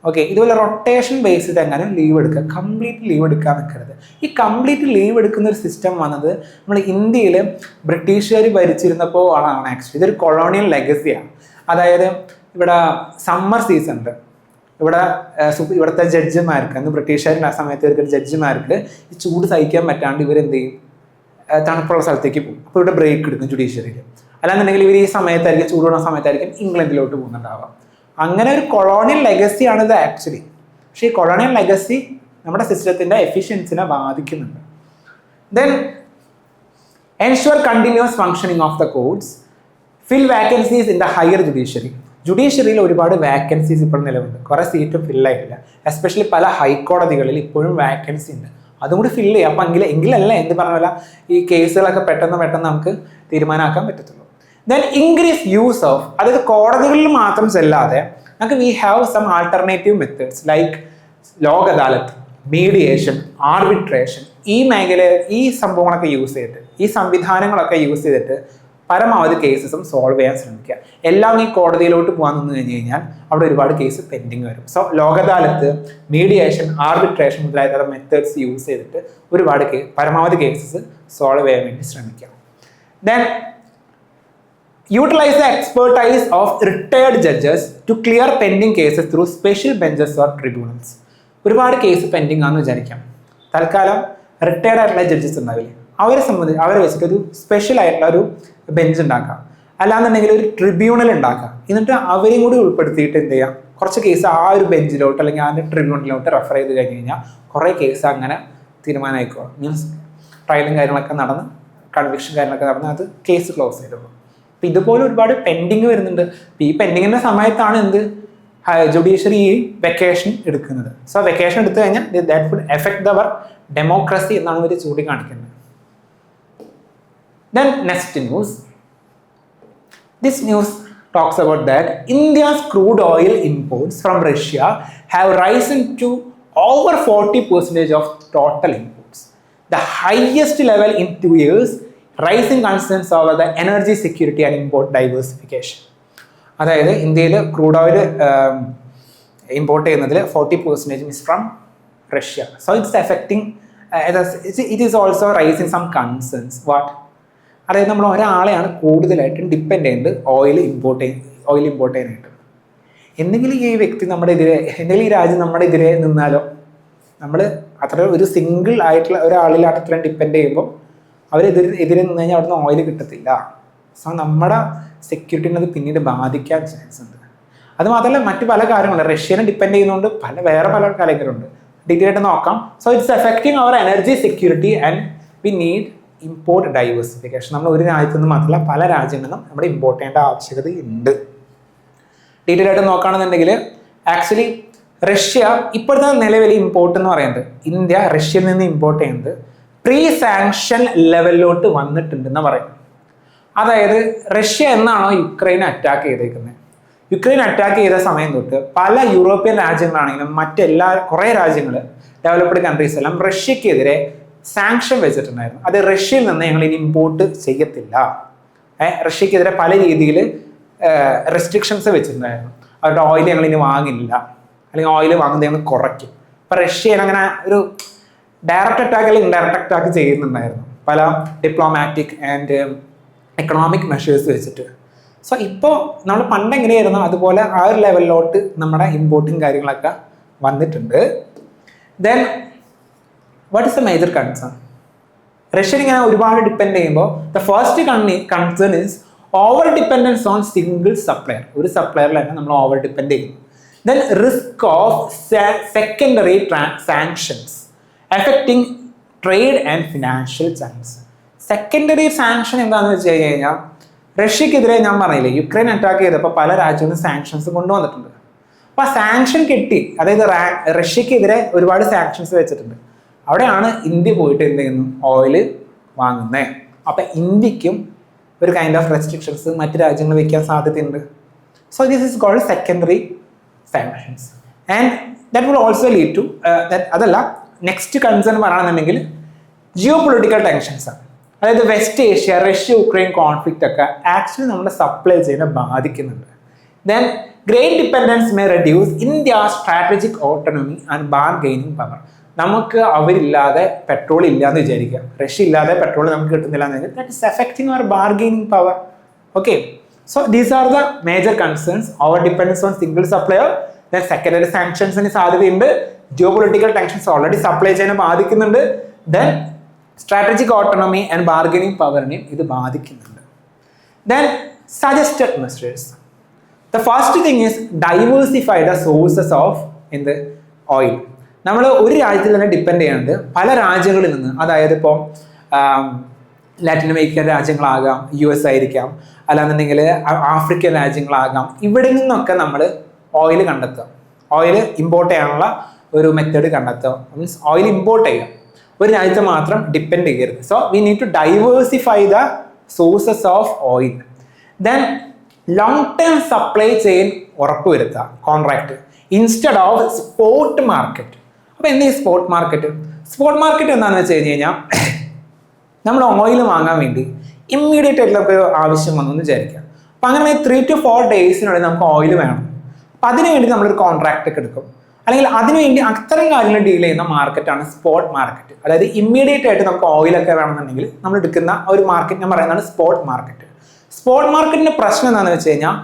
ഓക്കെ, ഇതുപോലെ റൊട്ടേഷൻ ബേസിഡ് എങ്ങനെ ലീവ് എടുക്കുക, കംപ്ലീറ്റ് ലീവ് എടുക്കാൻ നിൽക്കരുത്. ഈ കംപ്ലീറ്റ് ലീവ് എടുക്കുന്ന ഒരു സിസ്റ്റം വന്നത് നമ്മൾ ഇന്ത്യയിൽ ബ്രിട്ടീഷുകാർ ഭരിച്ചിരുന്നപ്പോൾ ആണ് ആക്ച്വലി. ഇതൊരു കൊളോണിയൽ ലെഗസിയാണ്. അതായത് ഇവിടെ സമ്മർ സീസണിൽ ഇവിടുത്തെ ജഡ്ജിമാർക്ക്, അന്ന് ബ്രിട്ടീഷുകാരുടെ ആ സമയത്ത് ഒരു ജഡ്ജിമാർക്ക് ഈ ചൂട് സഹിക്കാൻ പറ്റാണ്ട് ഇവരെന്ത് ചെയ്യും, തണുപ്പുള്ള സ്ഥലത്തേക്ക് പോകും. അപ്പോൾ ഇവിടെ ബ്രേക്ക് എടുക്കും ജുഡീഷ്യറിയിൽ. അല്ലാന്നുണ്ടെങ്കിൽ ഇവർ ഈ സമയത്തായിരിക്കും, ചൂടുള്ള സമയത്തായിരിക്കും ഇംഗ്ലണ്ടിലോട്ട് പോകുന്നുണ്ടാവാം. അങ്ങനെ ഒരു കൊളോണിയൽ ലെഗസിയാണ് ഇത് ആക്ച്വലി. പക്ഷേ ഈ കൊളോണിയൽ ലെഗസി നമ്മുടെ സിസ്റ്റത്തിൻ്റെ എഫിഷ്യൻസിനെ ബാധിക്കുന്നുണ്ട്. Then ensure continuous functioning of the courts, fill vacancies in the higher judiciary. ജുഡീഷ്യറിയിൽ ഒരുപാട് വാക്കൻസീസ് ഇപ്പോൾ നിലവിലുണ്ട്, കുറേ സീറ്റും ഫില്ലായിട്ടില്ല. എസ്പെഷ്യലി പല ഹൈക്കോടതികളിൽ ഇപ്പോഴും വാക്കൻസി ഉണ്ട്, അതും കൂടി ഫില്ല് ചെയ്യുക. അപ്പം എങ്കിലല്ല എന്ത് പറഞ്ഞല്ല ഈ കേസുകളൊക്കെ പെട്ടെന്ന് നമുക്ക് തീരുമാനമാക്കാൻ പറ്റത്തുള്ളൂ. ദെൻ ഇൻക്രീസ് യൂസ് ഓഫ്, അതായത് കോടതികളിൽ മാത്രം ചെല്ലാതെ നമുക്ക് we have some alternative methods like Lok Adalat, mediation, arbitration. ഈ ഈ സംഭവങ്ങളൊക്കെ യൂസ് ചെയ്തിട്ട്, ഈ സംവിധാനങ്ങളൊക്കെ യൂസ് ചെയ്തിട്ട് പരമാവധി കേസസും സോൾവ് ചെയ്യാൻ ശ്രമിക്കുക. എല്ലാം ഈ കോടതിയിലോട്ട് പോകാൻ നിന്ന് കഴിഞ്ഞ് കഴിഞ്ഞാൽ അവിടെ ഒരുപാട് കേസ് പെൻഡിങ് വരും. So Lok Adalat, mediation, arbitration മുതലായ മെത്തേഡ്സ് യൂസ് ചെയ്തിട്ട് ഒരുപാട് പരമാവധി കേസസ് സോൾവ് ചെയ്യാൻ വേണ്ടി ശ്രമിക്കാം. Then utilise the expertise of retired judges to clear pending cases through special benches or tribunals. ഒരുപാട് കേസ് പെൻഡിങ് ആണെന്ന് വിചാരിക്കാം. തൽക്കാലം റിട്ടയർഡ് ആയിട്ടുള്ള ജഡ്ജസ് ഉണ്ടാവില്ലേ, അവരെ വെച്ചിട്ട് ഒരു സ്പെഷ്യൽ ആയിട്ടുള്ള ഒരു ബെഞ്ച് ഉണ്ടാക്കാം. അല്ലാന്നുണ്ടെങ്കിൽ ഒരു ട്രിബ്യൂണൽ ഉണ്ടാക്കാം. എന്നിട്ട് അവരെയും കൂടി ഉൾപ്പെടുത്തിയിട്ട് എന്ത് ചെയ്യാം, കുറച്ച് കേസ് ആ ഒരു ബെഞ്ചിലോട്ട് അല്ലെങ്കിൽ ആ ട്രിബ്യൂണലിലോട്ട് റെഫർ ചെയ്ത് കഴിഞ്ഞ് കഴിഞ്ഞാൽ കുറേ കേസ് അങ്ങനെ തീരുമാനമായിക്കോളും. മീൻസ് ട്രയലും കാര്യങ്ങളൊക്കെ നടന്ന്, കൺവിക്ഷൻ കാര്യങ്ങളൊക്കെ നടന്ന് അത് കേസ് ക്ലോസ് ചെയ്തോളൂ. അപ്പം ഇതുപോലെ ഒരുപാട് പെൻഡിങ് വരുന്നുണ്ട്. അപ്പം ഈ പെൻഡിങ്ങിൻ്റെ സമയത്താണ് എന്ത് ജുഡീഷ്യറി ഈ വെക്കേഷൻ എടുക്കുന്നത്. സോ വെക്കേഷൻ എടുത്തു കഴിഞ്ഞാൽ that would affect our democracy എന്നാണ് ഇവർ ചൂണ്ടിക്കാണിക്കുന്നത്. Then next news. This news talks about that India's crude oil imports from Russia have risen to over 40% of total imports, the highest level in 2 years, raising concerns over the energy security and import diversification. അതായത് ഇന്ത്യയിൽ crude oil import ചെയ്യുന്നതിൽ 40% is from Russia. So it's affecting, it is also raising some concerns. What? അതായത് നമ്മൾ ഒരാളെയാണ് കൂടുതലായിട്ടും depend ചെയ്യുന്നത് oil import ചെയ്യാനായിട്ട്. എന്തെങ്കിലും ഈ വ്യക്തി നമ്മുടെ എതിരെ, എന്തെങ്കിലും ഈ രാജ്യം നമ്മുടെ എതിരെ നിന്നാലോ, നമ്മൾ അത്ര ഒരു സിംഗിൾ ആയിട്ടുള്ള ഒരാളിൽ അത്രയും ഡിപ്പെൻഡ് ചെയ്യുമ്പോൾ അവരെതിരെ നിന്ന് കഴിഞ്ഞാൽ അവിടുന്ന് ഓയിൽ കിട്ടത്തില്ല. സോ നമ്മുടെ സെക്യൂരിറ്റിനെ അത് പിന്നീട് ബാധിക്കാൻ ചാൻസ് ഉണ്ട്. അത് മാത്രമല്ല മറ്റു പല കാര്യങ്ങളുണ്ട്. റഷ്യനെ ഡിപ്പെൻഡ് ചെയ്യുന്നതുകൊണ്ട് വേറെ പല കാര്യങ്ങളുണ്ട്. ഡീറ്റെയിൽ ആയിട്ട് നോക്കാം. So it's affecting our energy security and we need import diversification. നമ്മൾ ഒരു രാജ്യത്തു നിന്ന് മാത്രമല്ല പല രാജ്യങ്ങളിൽ നിന്നും നമ്മൾ ഇമ്പോർട്ട് ചെയ്യേണ്ട ആവശ്യകതയുണ്ട്. ഡീറ്റെയിൽ ആയിട്ട് നോക്കുകയാണെന്നുണ്ടെങ്കിൽ ആക്ച്വലി റഷ്യ ഇപ്പോഴത്തെ നിലവിൽ ഇമ്പോർട്ട് എന്ന് പറയുന്നത്, ഇന്ത്യ റഷ്യയിൽ നിന്ന് ഇമ്പോർട്ട് ചെയ്യുന്നത് പ്രീ സാങ്ഷൻ ലെവലിലോട്ട് വന്നിട്ടുണ്ടെന്ന് പറയുന്നത്. അതായത് റഷ്യ എന്നാണോ യുക്രൈനെ അറ്റാക്ക് ചെയ്തേക്കുന്നത്, യുക്രൈൻ അറ്റാക്ക് ചെയ്ത സമയം തൊട്ട് പല യൂറോപ്യൻ രാജ്യങ്ങളാണെങ്കിലും കുറേ രാജ്യങ്ങൾ, ഡെവലപ്ഡ് കൺട്രീസ് എല്ലാം റഷ്യക്കെതിരെ സാങ്ഷൻ വെച്ചിട്ടുണ്ടായിരുന്നു. അത് റഷ്യയിൽ നിന്ന് ഞങ്ങൾ ഇനി ഇമ്പോർട്ട് ചെയ്യത്തില്ല, റഷ്യക്കെതിരെ പല രീതിയിൽ റെസ്ട്രിക്ഷൻസ് വെച്ചിട്ടുണ്ടായിരുന്നു. അവരുടെ ഓയിൽ ഞങ്ങൾ ഇനി വാങ്ങില്ല, അല്ലെങ്കിൽ ഓയിൽ വാങ്ങുന്നത് ഞങ്ങൾ കുറയ്ക്കും. അപ്പം റഷ്യ അങ്ങനെ ഒരു ഡയറക്റ്റ് അറ്റാക്ക് അല്ലെങ്കിൽ ഇൻഡയറക്റ്റ് അറ്റാക്ക് ചെയ്യുന്നുണ്ടായിരുന്നു പല ഡിപ്ലോമാറ്റിക് ആൻഡ് എക്കണോമിക് മെഷേഴ്സ് വെച്ചിട്ട്. സോ ഇപ്പോൾ നമ്മൾ പണ്ട് എങ്ങനെയായിരുന്നു അതുപോലെ ആ ഒരു ലെവലിലോട്ട് നമ്മുടെ ഇമ്പോർട്ടിങ് കാര്യങ്ങളൊക്കെ വന്നിട്ടുണ്ട്. Then what is the major concern? Russian ഇങ്ങനെ ഒരുപാട് ഡിപ്പെൻഡ് ചെയ്യുമ്പോൾ the first concern is over dependence on single supplier. ഒരു സപ്ലയറിൽ തന്നെ നമ്മൾ ഓവർ ഡിപ്പെൻഡ് ചെയ്യുന്നു. Then risk of secondary sanctions affecting trade and financial chance. Secondary sanction എന്താണെന്ന് വെച്ച് കഴിഞ്ഞാൽ റഷ്യക്കെതിരെ ഞാൻ പറഞ്ഞില്ലേ യുക്രൈൻ അറ്റാക്ക് ചെയ്തപ്പോൾ പല രാജ്യങ്ങളും സാങ്ഷൻസ് കൊണ്ടുവന്നിട്ടുണ്ട്. അപ്പോൾ ആ സാങ്ഷൻ കിട്ടി, അതായത് റഷ്യക്കെതിരെ ഒരുപാട് സാങ്ഷൻസ് വെച്ചിട്ടുണ്ട്. അവിടെയാണ് ഇന്ത്യ പോയിട്ട് എന്ത് ചെയ്യുന്നു, ഓയിൽ വാങ്ങുന്നത്. അപ്പം ഇന്ത്യക്കും ഒരു കൈൻഡ് ഓഫ് റെസ്ട്രിക്ഷൻസ് മറ്റ് രാജ്യങ്ങൾ വയ്ക്കാൻ സാധ്യതയുണ്ട്. So this is called secondary sanctions and that will also lead to അതല്ല നെക്സ്റ്റ് കൺസേൺ പറയുകയാണെന്നുണ്ടെങ്കിൽ ജിയോ പൊളിറ്റിക്കൽ ടെൻഷൻസ് ആണ്. അതായത് West Asia, Russia Ukraine conflict ഒക്കെ ആക്ച്വലി നമ്മുടെ സപ്ലൈ ചെയിനെ ബാധിക്കുന്നുണ്ട്. Then great dependence may reduce India strategic autonomy and bargaining power. നമുക്ക് അവരില്ലാതെ പെട്രോൾ ഇല്ലാന്ന് വിചാരിക്കാം, റഷ്യ ഇല്ലാതെ പെട്രോൾ നമുക്ക് കിട്ടുന്നില്ല എന്നെങ്കിൽ that is affecting our bargaining power. Okay, so these are the major concerns. Over dependence on single supplier, then secondary സാങ്ഷൻസിന് സാധ്യതയുണ്ട്, geo political tensions already supply ചെയിനെ ബാധിക്കുന്നുണ്ട്, then strategic autonomy and bargaining പവറിനെയും ഇത് ബാധിക്കുന്നുണ്ട്. Then suggested measures. The first thing is diversify the sources of എന്ത് oil. നമ്മൾ ഒരു രാജ്യത്തിൽ തന്നെ ഡിപ്പെൻഡ് ചെയ്യുന്നുണ്ട് പല രാജ്യങ്ങളിൽ നിന്ന്. അതായത് ഇപ്പോൾ ലാറ്റിൻ അമേരിക്കൻ രാജ്യങ്ങളാകാം, US ആയിരിക്കാം, അല്ലാന്നുണ്ടെങ്കിൽ ആഫ്രിക്കൻ രാജ്യങ്ങളാകാം. ഇവിടെ നിന്നൊക്കെ നമ്മൾ ഓയിൽ കണ്ടെത്തുക, ഓയിൽ ഇമ്പോർട്ട് ചെയ്യാനുള്ള ഒരു മെത്തേഡ് കണ്ടെത്തുക. മീൻസ് ഓയിൽ ഇമ്പോർട്ട് ചെയ്യുക, ഒരു രാജ്യത്തെ മാത്രം ഡിപ്പെൻഡ് ചെയ്യരുത്. So we need to diversify the sources of oil. Then long term supply chain ഉറപ്പുവരുത്തുക, contract instead of spot market. അപ്പോൾ എന്താ ഈ സ്പോട്ട് മാർക്കറ്റ്? സ്പോട്ട് മാർക്കറ്റ് എന്താണെന്ന് വെച്ച് കഴിഞ്ഞ് കഴിഞ്ഞാൽ നമ്മൾ ഓയിൽ വാങ്ങാൻ വേണ്ടി ഇമ്മീഡിയറ്റ് ആയിട്ടുള്ള ഒരു ആവശ്യം വന്നു എന്ന് വിചാരിക്കാം. അപ്പം അങ്ങനെ 3 to 4 ഡേയ്സിനുള്ളിൽ നമുക്ക് ഓയിൽ വേണം. അപ്പം അതിനു വേണ്ടി നമ്മളൊരു കോൺട്രാക്ട് ഒക്കെ എടുക്കും, അല്ലെങ്കിൽ അതിനുവേണ്ടി അത്തരം കാര്യങ്ങൾ ഡീൽ ചെയ്യുന്ന മാർക്കറ്റാണ് സ്പോട്ട് മാർക്കറ്റ്. അതായത് ഇമ്മീഡിയറ്റ് ആയിട്ട് നമുക്ക് ഓയിലൊക്കെ വേണമെന്നുണ്ടെങ്കിൽ നമ്മൾ എടുക്കുന്ന ഒരു മാർക്കറ്റ് ഞാൻ പറയുന്നതാണ് സ്പോട്ട് മാർക്കറ്റ്. സ്പോട്ട് മാർക്കറ്റിന്റെ പ്രശ്നം എന്താണെന്ന് വെച്ച് കഴിഞ്ഞാൽ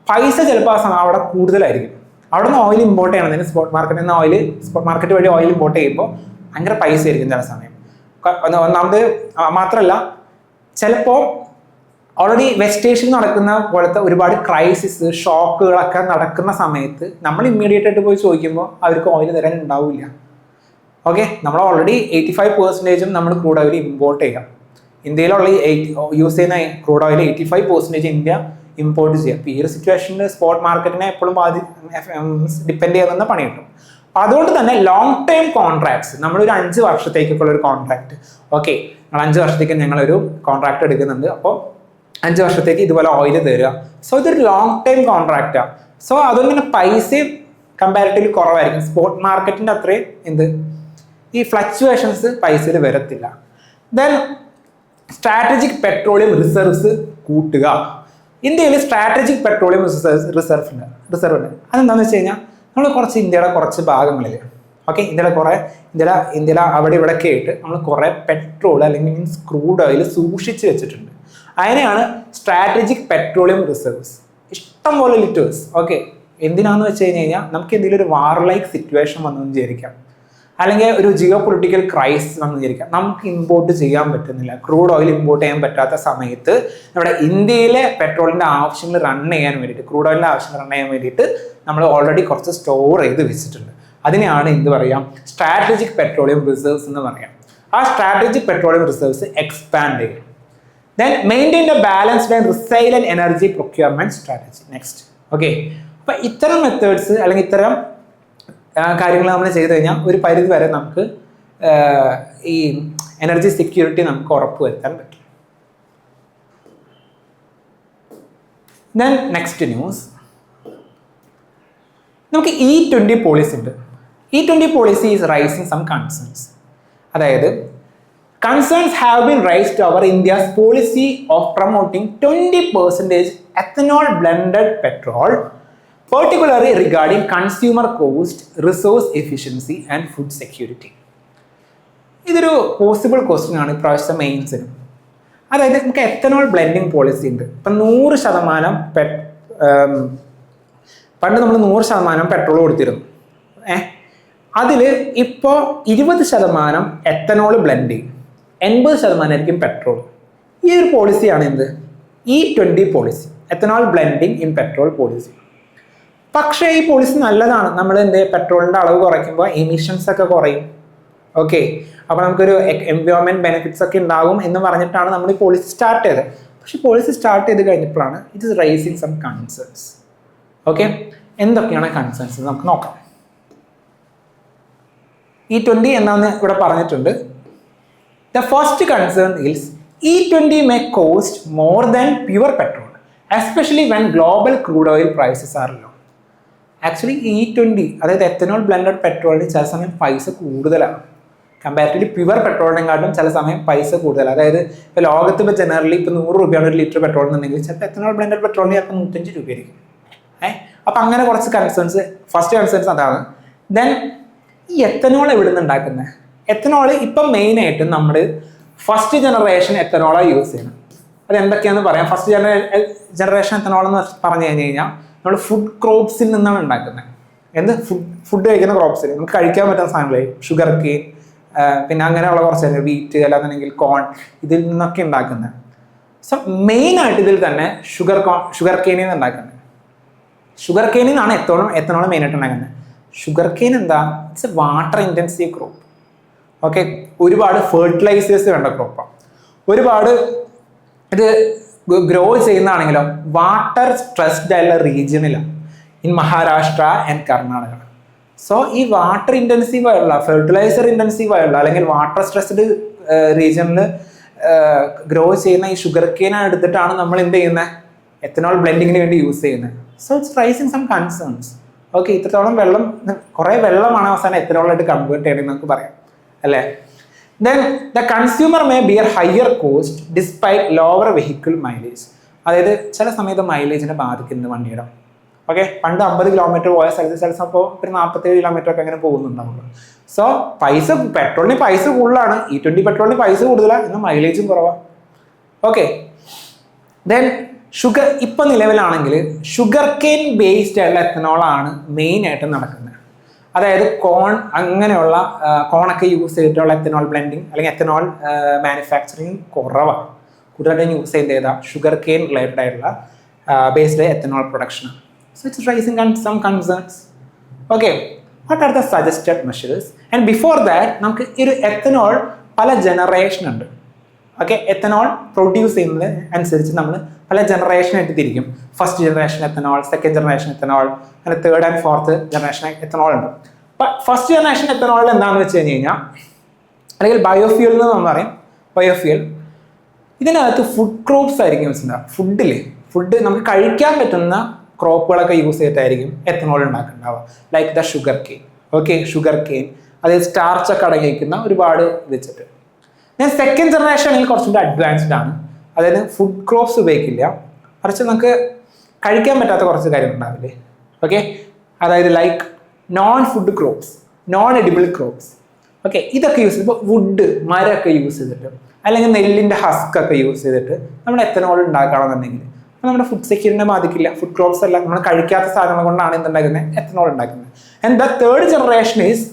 പൈസ ചിലപ്പോൾ ആ സമയം അവിടെ കൂടുതലായിരിക്കും. അവിടെ നിന്ന് ഓയിൽ ഇമ്പോർട്ട് ചെയ്യണമെങ്കിൽ സ്പോട്ട് മാർക്കറ്റിൽ നിന്ന് സ്പോട്ട് മാർക്കറ്റ് വഴി ഓയിൽ ഇമ്പോർട്ട് ചെയ്യുമ്പോൾ ഭയങ്കര പൈസ ആയിരിക്കും ചില സമയം. ഒന്നാമത് മാത്രമല്ല, ചിലപ്പോൾ ഓൾറെഡി വെസ്റ്റ് ഏഷ്യയിൽ നടക്കുന്ന പോലത്തെ ഒരുപാട് ക്രൈസിസ്, ഷോക്കുകളൊക്കെ നടക്കുന്ന സമയത്ത് നമ്മൾ ഇമ്മീഡിയറ്റ് ആയിട്ട് പോയി ചോദിക്കുമ്പോൾ അവർക്ക് ഓയിൽ തരാൻ ഉണ്ടാവില്ല. ഓക്കെ, നമ്മൾ ഓൾറെഡി 85% നമ്മൾ ക്രൂഡ് ഓയിൽ ഇമ്പോർട്ട് ചെയ്യാം. ഇന്ത്യയിലുള്ള യൂസ് ചെയ്യുന്ന ക്രൂഡ് ഓയിൽ 85% ഇന്ത്യ ഇമ്പോർട്ട് ചെയ്യുക. അപ്പോൾ ഈ ഒരു സിറ്റുവേഷനിൽ സ്പോട്ട് മാർക്കറ്റിനെ എപ്പോഴും ഡിപ്പെൻഡ് ചെയ്യുന്ന പണി കിട്ടും. അപ്പോൾ അതുകൊണ്ട് തന്നെ ലോങ് ടൈം കോൺട്രാക്ട്സ്, നമ്മളൊരു 5 വർഷത്തേക്കുള്ള ഒരു കോൺട്രാക്ട്, ഓക്കെ, നമ്മൾ 5 വർഷത്തേക്ക് ഞങ്ങളൊരു കോൺട്രാക്ട് എടുക്കുന്നുണ്ട്. അപ്പോൾ 5 വർഷത്തേക്ക് ഇതുപോലെ ഓയിൽ തരിക. സോ ഇതൊരു ലോങ് ടൈം കോൺട്രാക്റ്റാണ്. സോ അതുകൊണ്ട് തന്നെ പൈസയും കമ്പാരിറ്റീവ്ലി കുറവായിരിക്കും. സ്പോട്ട് മാർക്കറ്റിൻ്റെ അത്രയും ഈ ഫ്ലക്ച്വേഷൻസ് പൈസയിൽ വരത്തില്ല. ദെൻ സ്ട്രാറ്റജിക് പെട്രോളിയം റിസർവ്സ് കൂട്ടുക. ഇന്ത്യയിൽ സ്ട്രാറ്റജിക് പെട്രോളിയം റിസർവ് ഉണ്ട്. അതെന്താണെന്ന് വെച്ച് കഴിഞ്ഞാൽ നമ്മൾ ഇന്ത്യയുടെ കുറച്ച് ഭാഗങ്ങളിൽ, ഓക്കെ, ഇന്ത്യയിലെ അവിടെ ഇവിടെയൊക്കെ ആയിട്ട് നമ്മൾ കുറേ പെട്രോൾ അല്ലെങ്കിൽ മീൻസ് ക്രൂഡ് ഓയിൽ സൂക്ഷിച്ച് വെച്ചിട്ടുണ്ട്. അതിനെയാണ് സ്ട്രാറ്റജിക് പെട്രോളിയം റിസർവ്സ്. ഇഷ്ടംപോലെ ലിറ്റേഴ്സ്. ഓക്കെ, എന്തിനാന്ന് വെച്ച് കഴിഞ്ഞാൽ നമുക്ക് എന്തെങ്കിലും ഒരു വാർ ലൈക്ക് സിറ്റുവേഷൻ വന്നു വിചാരിക്കാം, അല്ലെങ്കിൽ ഒരു ജിയോ പൊളിറ്റിക്കൽ ക്രൈസിസ് വന്നു വിചാരിക്കാം, നമുക്ക് ഇമ്പോർട്ട് ചെയ്യാൻ പറ്റുന്നില്ല, ക്രൂഡ് ഓയിൽ ഇമ്പോർട്ട് ചെയ്യാൻ പറ്റാത്ത സമയത്ത് നമ്മുടെ ഇന്ത്യയിലെ പെട്രോളിൻ്റെ ആവശ്യങ്ങൾ റൺ ചെയ്യാൻ വേണ്ടിയിട്ട്, ക്രൂഡ് ഓയിലിൻ്റെ ആവശ്യങ്ങൾ റൺ ചെയ്യാൻ വേണ്ടിയിട്ട് നമ്മൾ ഓൾറെഡി കുറച്ച് സ്റ്റോർ ചെയ്ത് വെച്ചിട്ടുണ്ട്. അതിനെയാണ് എന്ത് പറയാം, സ്ട്രാറ്റജിക് പെട്രോളിയം റിസർവ്സ് എന്ന് പറയാം. ആ സ്ട്രാറ്റജിക് പെട്രോളിയം റിസർവ്സ് എക്സ്പാൻഡ് ചെയ്യും. Then maintain a balanced and resilient energy procurement strategy. Next, okay, അപ്പൊ ഇത്തരം മെത്തേഡ്സ് അല്ലെങ്കിൽ ഇത്തരം കാര്യങ്ങൾ നമ്മൾ ചെയ്തു കഴിഞ്ഞാൽ ഒരു പരിധി വരെ നമുക്ക് ഈ എനർജി സെക്യൂരിറ്റി നമുക്ക് ഉറപ്പുവരുത്താൻ പറ്റും. ദെൻ നെക്സ്റ്റ് ന്യൂസ്, നമുക്ക് E20 പോളിസി ഉണ്ട്. E20 policy is rising some concerns. അതായത് concerns have been raised over India's policy of promoting 20% ethanol blended petrol, particularly regarding consumer cost, resource efficiency and food security. ഇതൊരു possible question ആണ് ഇപ്രാവശ്യത്തെ മെയിൻസിന്. അതായത് നമുക്ക് ethanol blending policy ഉണ്ട്. ഇപ്പം 100% പണ്ട് നമ്മൾ 100% പെട്രോൾ കൊടുത്തിരുന്നു. അതിൽ ഇപ്പോൾ 20% എത്തനോൾ ബ്ലെൻഡ് ചെയ്യും, 80% ആയിരിക്കും പെട്രോൾ. ഈ ഒരു പോളിസിയാണ് എന്ത്, E20 policy, ethanol blending in petrol policy. പക്ഷേ ഈ പോളിസി നല്ലതാണ്. നമ്മൾ പെട്രോളിൻ്റെ അളവ് കുറയ്ക്കുമ്പോൾ എമിഷൻസ് ഒക്കെ കുറയും. ഓക്കെ, അപ്പോൾ നമുക്കൊരു എൻവയോൺമെന്റ് ബെനിഫിറ്റ്സ് ഒക്കെ ഉണ്ടാകും എന്ന് പറഞ്ഞിട്ടാണ് നമ്മൾ ഈ പോളിസി സ്റ്റാർട്ട് ചെയ്തത്. പക്ഷേ പോളിസി സ്റ്റാർട്ട് ചെയ്ത് കഴിഞ്ഞപ്പോഴാണ് it is rising some concerns. Okay, എന്തൊക്കെയാണ് കൺസേൺസ് നമുക്ക് നോക്കാം. E20 എന്നാണ് ഇവിടെ പറഞ്ഞിട്ടുണ്ട്. The first concern is E20 may cost more than pure petrol, especially when global crude oil prices are low. Actually E20 അതായത് ethanol blended പെട്രോളിന് ചില സമയം പൈസ കൂടുതലാണ് കമ്പാരിറ്റീവ്ലി പ്യുവർ പെട്രോളിനെക്കാട്ടും ചില സമയം പൈസ കൂടുതലാണ്. അതായത് ഇപ്പോൾ ലോകത്ത് ഇപ്പോൾ ജനറലി ഇപ്പോൾ 100 രൂപയാണ് ഒരു ലിറ്റർ പെട്രോൾ എന്നുണ്ടെങ്കിൽ ചിലപ്പോൾ എത്തനോൾ ബ്ലെൻഡഡ് പെട്രോളിന് ചിലപ്പോൾ 105 രൂപയായിരിക്കും. അപ്പം അങ്ങനെ കുറച്ച് കൺസേൺസ്, ഫസ്റ്റ് കൺസേൺസ് അതാണ്. ദെൻ ഈ എത്തനോൾ എവിടെ നിന്ന് ഉണ്ടാക്കുന്നത്? എത്തനോൾ ഇപ്പം മെയിനായിട്ട് നമ്മൾ ഫസ്റ്റ് ജനറേഷൻ എത്തനോളാണ് യൂസ് ചെയ്യുന്നത്. അത് എന്തൊക്കെയാണെന്ന് പറയാം. ഫസ്റ്റ് ജനറേഷൻ എത്തനോൾ എന്ന് പറഞ്ഞു കഴിഞ്ഞാൽ നമ്മൾ ഫുഡ് ക്രോപ്സിൽ നിന്നാണ് ഉണ്ടാക്കുന്നത്. ഫുഡ് കഴിക്കുന്ന ക്രോപ്സിൽ നമുക്ക് കഴിക്കാൻ പറ്റുന്ന സാധനങ്ങളെ ഷുഗർ കെയിൻ, പിന്നെ അങ്ങനെയുള്ള കുറച്ച് വീറ്റ്, അല്ലാന്നുണ്ടെങ്കിൽ കോൺ, ഇതിൽ നിന്നൊക്കെ ഉണ്ടാക്കുന്നത്. സോ മെയിനായിട്ട് ഇതിൽ തന്നെ ഷുഗർ കെയിനിൽ നിന്ന് ഉണ്ടാക്കുന്നത്. ഷുഗർ കെയിനിൽ നിന്നാണ് എത്തനോൾ മെയിനായിട്ട് ഉണ്ടാക്കുന്നത്. ഷുഗർ കെയിൻ എന്താ, it's a water intensive crop. Okay, ഒരുപാട് ഫെർട്ടിലൈസേഴ്സ് വേണ്ട ക്രോപ്പാണ്. ഒരുപാട് ഇത് ഗ്രോ ചെയ്യുന്നതാണെങ്കിലോ വാട്ടർ സ്ട്രെസ്ഡ് ആയുള്ള റീജിയനിലാണ്, in Maharashtra and Karnataka. So ഈ വാട്ടർ ഇൻറ്റൻസീവ് ആയുള്ള, ഫെർട്ടിലൈസർ ഇൻറ്റൻസീവ് ആയുള്ള അല്ലെങ്കിൽ വാട്ടർ സ്ട്രെസ്ഡ് റീജിയനിൽ ഗ്രോ ചെയ്യുന്ന ഈ ഷുഗർ കെയിനെ എടുത്തിട്ടാണ് നമ്മൾ എന്ത് ചെയ്യുന്നത്, എത്തനോൾ ബ്ലെൻഡിങ്ങിന് വേണ്ടി യൂസ് ചെയ്യുന്നത്. So it's rising some concerns. Okay, ഇത്രത്തോളം കുറേ വെള്ളമാണ് അവസാനം എത്തനോളായിട്ട് കൺവേർട്ട് ചെയ്യണമെന്ന് നമുക്ക് പറയാം അല്ലേ. Then the consumer may bear higher cost despite lower vehicle mileage. അതായത് ചില സമയത്ത് മൈലേജിനെ ബാധിക്കുന്നത് വണ്ടിയുടെ. ഓക്കെ, പണ്ട് 50 കിലോമീറ്റർ പോയ സ്ഥലത്ത് ചില സമയം ഒരു 47 കിലോമീറ്റർ ഒക്കെ അങ്ങനെ പോകുന്നുണ്ടാവുള്ളൂ. സോ പെട്രോളിന് പൈസ കൂടുതലാണ്, E20 പെട്രോളിന് പൈസ കൂടുതലാണ്, എന്നാൽ മൈലേജും കുറവാണ്. ഓക്കെ, ദെൻ ഷുഗർ ഇപ്പം നിലവിലാണെങ്കിൽ ഷുഗർ കെയിൻ ബേസ്ഡ് ആയിട്ടുള്ള എത്തനോളാണ് മെയിനായിട്ട് നടക്കുന്നത്. അതായത് അങ്ങനെയുള്ള കോണൊക്കെ യൂസ് ചെയ്തിട്ടുള്ള എത്തനോൾ ബ്ലെൻഡിങ് അല്ലെങ്കിൽ എത്തനോൾ മാനുഫാക്ചറിങ് കുറവാണ്. കൂടുതലായിട്ടും യൂസ് ചെയ്യുന്നത് ഷുഗർ കെയിൻ റിലേറ്റഡ് ആയിട്ടുള്ള based ethanol production. So it's rising some concerns. Okay, what are the suggested measures? And before that നമുക്ക് ഈ ഒരു എത്തനോൾ പല ജനറേഷൻ ഉണ്ട്. ഓക്കെ, എത്തനോൾ പ്രൊഡ്യൂസ് ചെയ്യുന്നത് അനുസരിച്ച് നമ്മൾ പല ജനറേഷനായിട്ട് തിരിക്കും. First generation ethanol, second generation ethanol, അങ്ങനെ third and fourth generation ethanol ഉണ്ട്. അപ്പം ഫസ്റ്റ് ജനറേഷൻ എത്തനോളിൽ എന്താണെന്ന് വെച്ച് കഴിഞ്ഞാൽ, അല്ലെങ്കിൽ ബയോഫ്യൂൽ എന്ന് നമ്മൾ പറയും. ബയോഫ്യൂൽ ഇതിനകത്ത് ഫുഡ് ക്രോപ്സ് ആയിരിക്കും യൂസ് ചെയ്യുക. ഫുഡ് നമുക്ക് കഴിക്കാൻ പറ്റുന്ന ക്രോപ്പുകളൊക്കെ യൂസ് ചെയ്തിട്ടായിരിക്കും എത്തനോൾ ഉണ്ടാക്കുന്നുണ്ടാവുക. Like the sugarcane. Okay, sugarcane, അതായത് സ്റ്റാർച്ചൊക്കെ അടങ്ങിയിരിക്കുന്ന ഒരുപാട് വെച്ചിട്ട്. ഞാൻ സെക്കൻഡ് ജനറേഷൻ ആണെങ്കിൽ കുറച്ചും കൂടി അഡ്വാൻസ്ഡ് ആണ്. അതായത് ഫുഡ് ക്രോപ്സ് ഉപയോഗിക്കില്ല, കുറച്ച് നമുക്ക് കഴിക്കാൻ പറ്റാത്ത കുറച്ച് കാര്യങ്ങളുണ്ടാവില്ലേ. ഓക്കെ, അതായത് like non food crops, non edible crops. Okay, ഇതൊക്കെ യൂസ് ചെയ്ത്, ഇപ്പോൾ വുഡ്, മരമൊക്കെ യൂസ് ചെയ്തിട്ട്, അല്ലെങ്കിൽ നെല്ലിൻ്റെ ഹസ്ക് ഒക്കെ യൂസ് ചെയ്തിട്ട് നമ്മൾ എത്തനോൾ ഉണ്ടാക്കുകയാണെന്നുണ്ടെങ്കിൽ അപ്പോൾ നമ്മുടെ ഫുഡ് സെക്യൂരിറ്റിനെ ബാധിക്കില്ല. ഫുഡ് ക്രോപ്സ് എല്ലാം നമ്മൾ കഴിക്കാത്ത സാധനങ്ങൾ കൊണ്ടാണ് എന്തുണ്ടാക്കുന്നത്, എത്തനോൾ ഉണ്ടാക്കുന്നത്. And the third generation is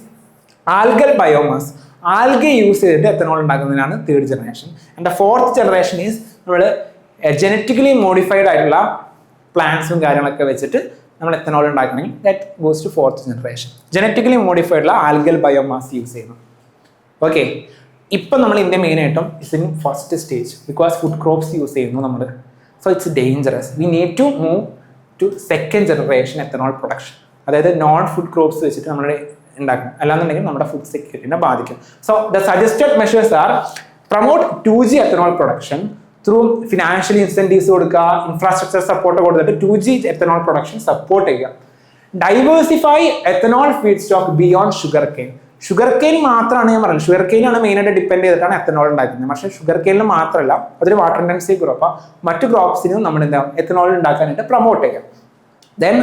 algal biomass. Alga use ചെയ്തിട്ട് എത്തനോൾ ഉണ്ടാക്കുന്നതിനാണ് third generation. And the fourth generation is നമ്മൾ ജനറ്റിക്കലി മോഡിഫൈഡ് ആയിട്ടുള്ള പ്ലാന്റ്സും കാര്യങ്ങളൊക്കെ വെച്ചിട്ട് നമ്മൾ എത്തനോൾ ഉണ്ടാക്കണമെങ്കിൽ that goes to fourth generation. Genetically modified ഉള്ള ആൽഗൽ ബയോമാസ് യൂസ് ചെയ്യുന്നു. ഓക്കെ, ഇപ്പം നമ്മൾ ഇന്ത്യ മെയിനായിട്ടും is in first stage because food crops use ചെയ്യുന്നു നമ്മൾ. So it's dangerous. We need to move to second generation ethanol production. അതായത് non food crops വെച്ചിട്ട് നമ്മൾ ഉണ്ടാക്കണം, അല്ലാന്നുണ്ടെങ്കിൽ നമ്മുടെ ഫുഡ് സെക്യൂരിറ്റിനെ ബാധിക്കും. So the suggested measures are promote 2G ethanol production through financial incentives കൊടുക്കുക, ഇൻഫ്രാസ്ട്രക്ചർ സപ്പോർട്ട് കൊടുത്തിട്ട് 2G എത്തനോൾ പ്രൊഡക്ഷൻ സപ്പോർട്ട് ചെയ്യുക. Diversify ethanol feedstock beyond sugarcane. Sugarcane മാത്രമാണ് ഞാൻ പറയുന്നത്, ഷുഗർ കെയിനാണ് മെയിനായിട്ട് ഡിപ്പെൻഡ് ചെയ്തിട്ടാണ് എത്തനോൾ ഉണ്ടാക്കുന്നത്. പക്ഷേ ഷുഗർ കെയിനിൽ മാത്രമല്ല, അതൊരു വാട്ടർ ഇൻറ്റൻസീവ് ക്രോപ്പ്, മറ്റു ക്രോപ്സിനും നമ്മൾ എന്താ എത്തനോൾ ഉണ്ടാക്കാനായിട്ട് പ്രൊമോട്ട് ചെയ്യാം. Then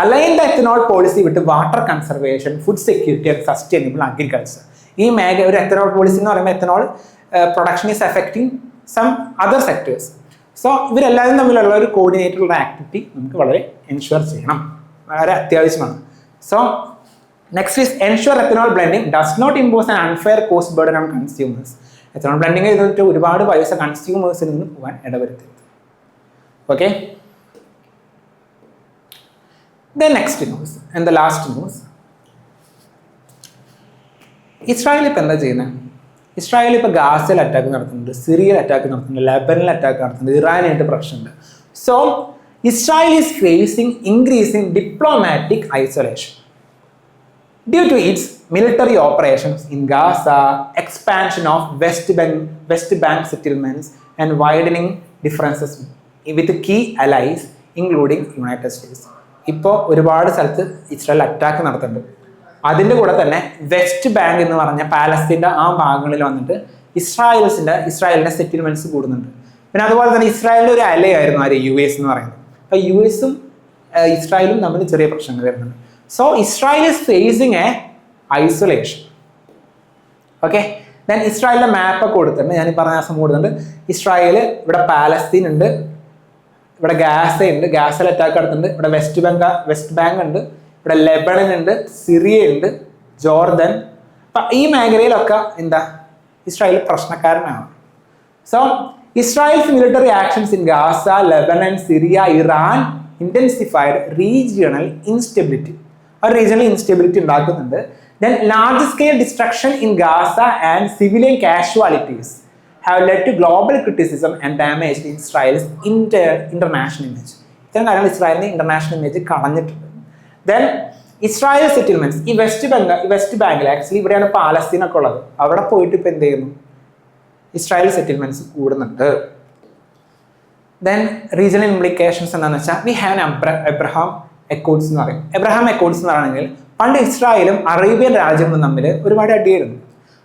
align the ethanol policy with water conservation, food security and sustainable agriculture. ഈ ഒരു എത്തനോൾ പോളിസി എന്ന് പറയുമ്പോൾ ethanol production is affecting some other sectors. So ഇവരെല്ലാവരും തമ്മിലുള്ള ഒരു കോർഡിനേറ്റഡ് ആക്ടിവിറ്റി നമുക്ക് വളരെ എൻഷുർ ചെയ്യണം, വളരെ അത്യാവശ്യമാണ്. So next is ensure ethanol blending does not impose an unfair cost burden on consumers. Ethanol blending ചെയ്തിട്ട് ഒരുപാട് പൈസ കൺസ്യൂമേഴ്സിൽ നിന്ന് പോകാൻ ഇടവരുത്തരുത്. Okay, the next news and the last news, Israel ഇപ്പം എന്താ ചെയ്യുന്നത്? ഇസ്രായേൽ ഇപ്പോൾ ഗാസയിൽ അറ്റാക്ക് നടത്തുന്നുണ്ട്, സിറിയയിൽ അറ്റാക്ക് നടത്തുന്നുണ്ട്, ലെബനിൽ അറ്റാക്ക് നടത്തുന്നുണ്ട്, ഇറാനായിട്ട് പ്രശ്നമുണ്ട്. So Israel is facing increasing diplomatic isolation due to its military operations in Gaza, expansion of West Bank settlements and widening differences with key allies including United States. ഇപ്പോൾ ഒരുപാട് സ്ഥലത്ത് Israel attack നടത്തുന്നുണ്ട്. അതിൻ്റെ കൂടെ തന്നെ വെസ്റ്റ് ബാങ്ക് എന്ന് പറഞ്ഞ പാലസ്തീൻ്റെ ആ ഭാഗങ്ങളിൽ വന്നിട്ട് ഇസ്രായേലിൻ്റെ സെറ്റിൽമെന്റ്സ് കൂടുന്നുണ്ട്. പിന്നെ അതുപോലെ തന്നെ ഇസ്രായേലിൻ്റെ ഒരു അലയായിരുന്നു ആര്, US എന്ന് പറയുന്നത്. അപ്പോൾ USഉം ഇസ്രായേലും തമ്മിൽ ചെറിയ പ്രശ്നങ്ങൾ വരുന്നുണ്ട്. So Israel is phasing A isolation. Okay, then ഇസ്രായേലിൻ്റെ മാപ്പൊക്കെ കൊടുത്തിട്ടുണ്ട്, ഞാൻ ഈ പറഞ്ഞ ദിവസം കൊടുത്തിട്ടുണ്ട്. ഇസ്രായേൽ ഇവിടെ പാലസ്തീൻ ഉണ്ട്, ഇവിടെ ഗാസ ഉണ്ട്, ഗാസയിൽ അറ്റാക്ക് നടത്തുന്നുണ്ട്, ഇവിടെ വെസ്റ്റ് ബാങ്ക് ഉണ്ട്, ഇവിടെ ലെബനൻ ഉണ്ട്, സിറിയ ഉണ്ട്, ജോർദൻ. അപ്പം ഈ മേഖലയിലൊക്കെ എന്താ ഇസ്രായേൽ പ്രശ്നക്കാരനാണ്. So Israel's military actions in Gaza, Lebanon, Syria, Iran intensified regional instability. ഒരു റീജിയണൽ ഇൻസ്റ്റെബിലിറ്റി ഉണ്ടാക്കുന്നുണ്ട്. Then large scale destruction in Gaza and civilian casualties have led to global criticism and damage in Israel's international image. ഇത്തരം കാര്യങ്ങൾ ഇസ്രായേലിന്റെ international image കളഞ്ഞിട്ടുണ്ട്. Then Israel settlements, ഈ West ബാങ്കിൽ actually ഇവിടെയാണ് പാലസ്തീനൊക്കെ ഉള്ളത്, അവിടെ പോയിട്ട് ഇപ്പം എന്ത് ചെയ്യുന്നു, ഇസ്രായേൽ സെറ്റിൽമെന്റ്സ് കൂടുന്നുണ്ട്. ദെൻ റീജിയണൽ ഇംപ്ലിക്കേഷൻസ് എന്താണെന്ന് വെച്ചാൽ വി ഹാവ് എബ്രഹാം അക്കോർഡ്സ് എന്ന് പറയും. എബ്രഹാം അക്കോർഡ്സ് എന്ന് പറയുകയാണെങ്കിൽ പണ്ട് ഇസ്രായേലും അറേബ്യൻ രാജ്യങ്ങളും തമ്മിൽ ഒരുപാട് അടിയായിരുന്നു.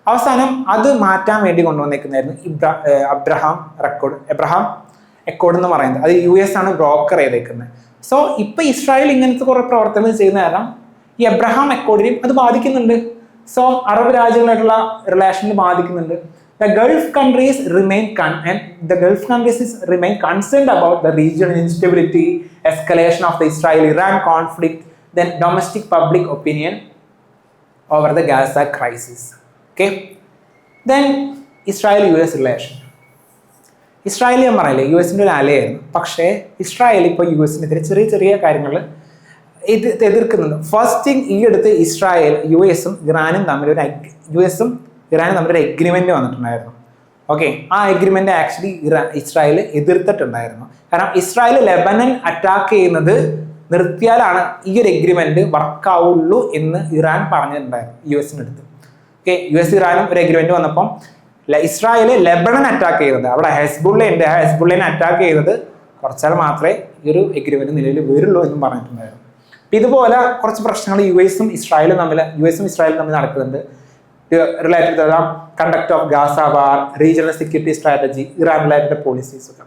അവസാനം അത് മാറ്റാൻ വേണ്ടി കൊണ്ടുവന്നേക്കുന്നതായിരുന്നു എബ്രഹാം അക്കോർഡ് എന്ന് പറയുന്നത്. അത് US ആണ് ബ്രോക്കർ ചെയ്തേക്കുന്നത്. സോ ഇപ്പൊ ഇസ്രായേൽ ഇങ്ങനത്തെ കുറെ പ്രവർത്തനങ്ങൾ ചെയ്യുന്ന കാരണം ഈ എബ്രഹാം അക്കോർഡിനെയും അത് ബാധിക്കുന്നുണ്ട്. സോ അറബ് രാജ്യങ്ങളായിട്ടുള്ള റിലേഷനിൽ ബാധിക്കുന്നുണ്ട്. The Gulf countries remain concerned about the regional instability, escalation of the Israel-Iran conflict, then domestic public opinion over the Gaza crisis. Okay, then Israel-US relation. Israel ഞാൻ പറയില്ലേ US-ൻ്റെ ഒരു അലയായിരുന്നു, പക്ഷേ ഇസ്രായേൽ ഇപ്പോൾ US-നെതിരെ ചെറിയ ചെറിയ കാര്യങ്ങൾ എതിർക്കുന്നുണ്ട്. ഫസ്റ്റ് തിങ്, ഈ അടുത്ത് US-ഉം ഇറാനും തമ്മിൽ ഒരു എഗ്രിമെന്റ് വന്നിട്ടുണ്ടായിരുന്നു. ഓക്കെ, ആ എഗ്രിമെന്റ് ആക്ച്വലി ഇസ്രായേൽ എതിർത്തിട്ടുണ്ടായിരുന്നു. കാരണം ഇസ്രായേൽ ലെബനൻ അറ്റാക്ക് ചെയ്യുന്നത് നിർത്തിയാലാണ് ഈ ഒരു എഗ്രിമെന്റ് വർക്കാവുള്ളൂ എന്ന് ഇറാൻ പറഞ്ഞിട്ടുണ്ടായിരുന്നു US-ന്റെ അടുത്ത്. ഓക്കെ, US ഇറാനും ഒരു എഗ്രിമെന്റ് വന്നപ്പം ഇസ്രായേൽ ലെബനൻ അറ്റാക്ക് ചെയ്തത്, അവിടെ ഹെസ്ബുള്ളനെ അറ്റാക്ക് ചെയ്തത് കുറച്ചാൽ മാത്രമേ ഈ ഒരു എഗ്രിമെന്റ് നിലവിൽ വരുള്ളൂ എന്നും പറഞ്ഞിട്ടുണ്ടായിരുന്നു. ഇതുപോലെ കുറച്ച് പ്രശ്നങ്ങൾ യുഎസും ഇസ്രായേലും തമ്മിൽ നടക്കുന്നുണ്ട്. Related to the conduct of Gaza war, regional security strategy, Iran related policies ഒക്കെ.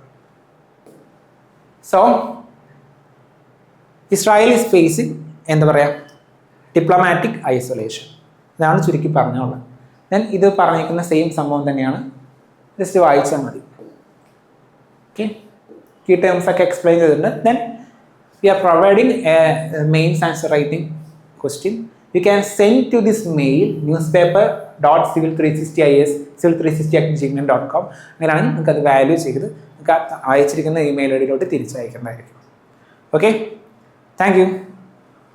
സോ ഇസ്രായേൽ ഈസ് ഫേസിങ് എന്താ പറയുക, ഡിപ്ലോമാറ്റിക് ഐസൊലേഷൻ. ഇതാണ് ചുരുക്കി പറഞ്ഞുള്ളത്. ദെൻ ഇത് പറഞ്ഞിരിക്കുന്ന സെയിം സംഭവം തന്നെയാണ്, ജസ്റ്റ് വായിച്ചാൽ മതി. ഓക്കെ, കീ ടേംസ് ഒക്കെ എക്സ്പ്ലെയിൻ ചെയ്തിട്ടുണ്ട്. Then we are providing a mains answer writing question. You can send to this mail newspaper.civil360is@gmail.com. അങ്ങനെയാണ് നിങ്ങൾക്ക് അത് വാല്യൂ ചെയ്ത് നിങ്ങൾക്ക് അയച്ചിരിക്കുന്ന ഇമെയിൽ ഐഡിയിലോട്ട് തിരിച്ചയക്കേണ്ടതായിരിക്കും. Okay, thank U.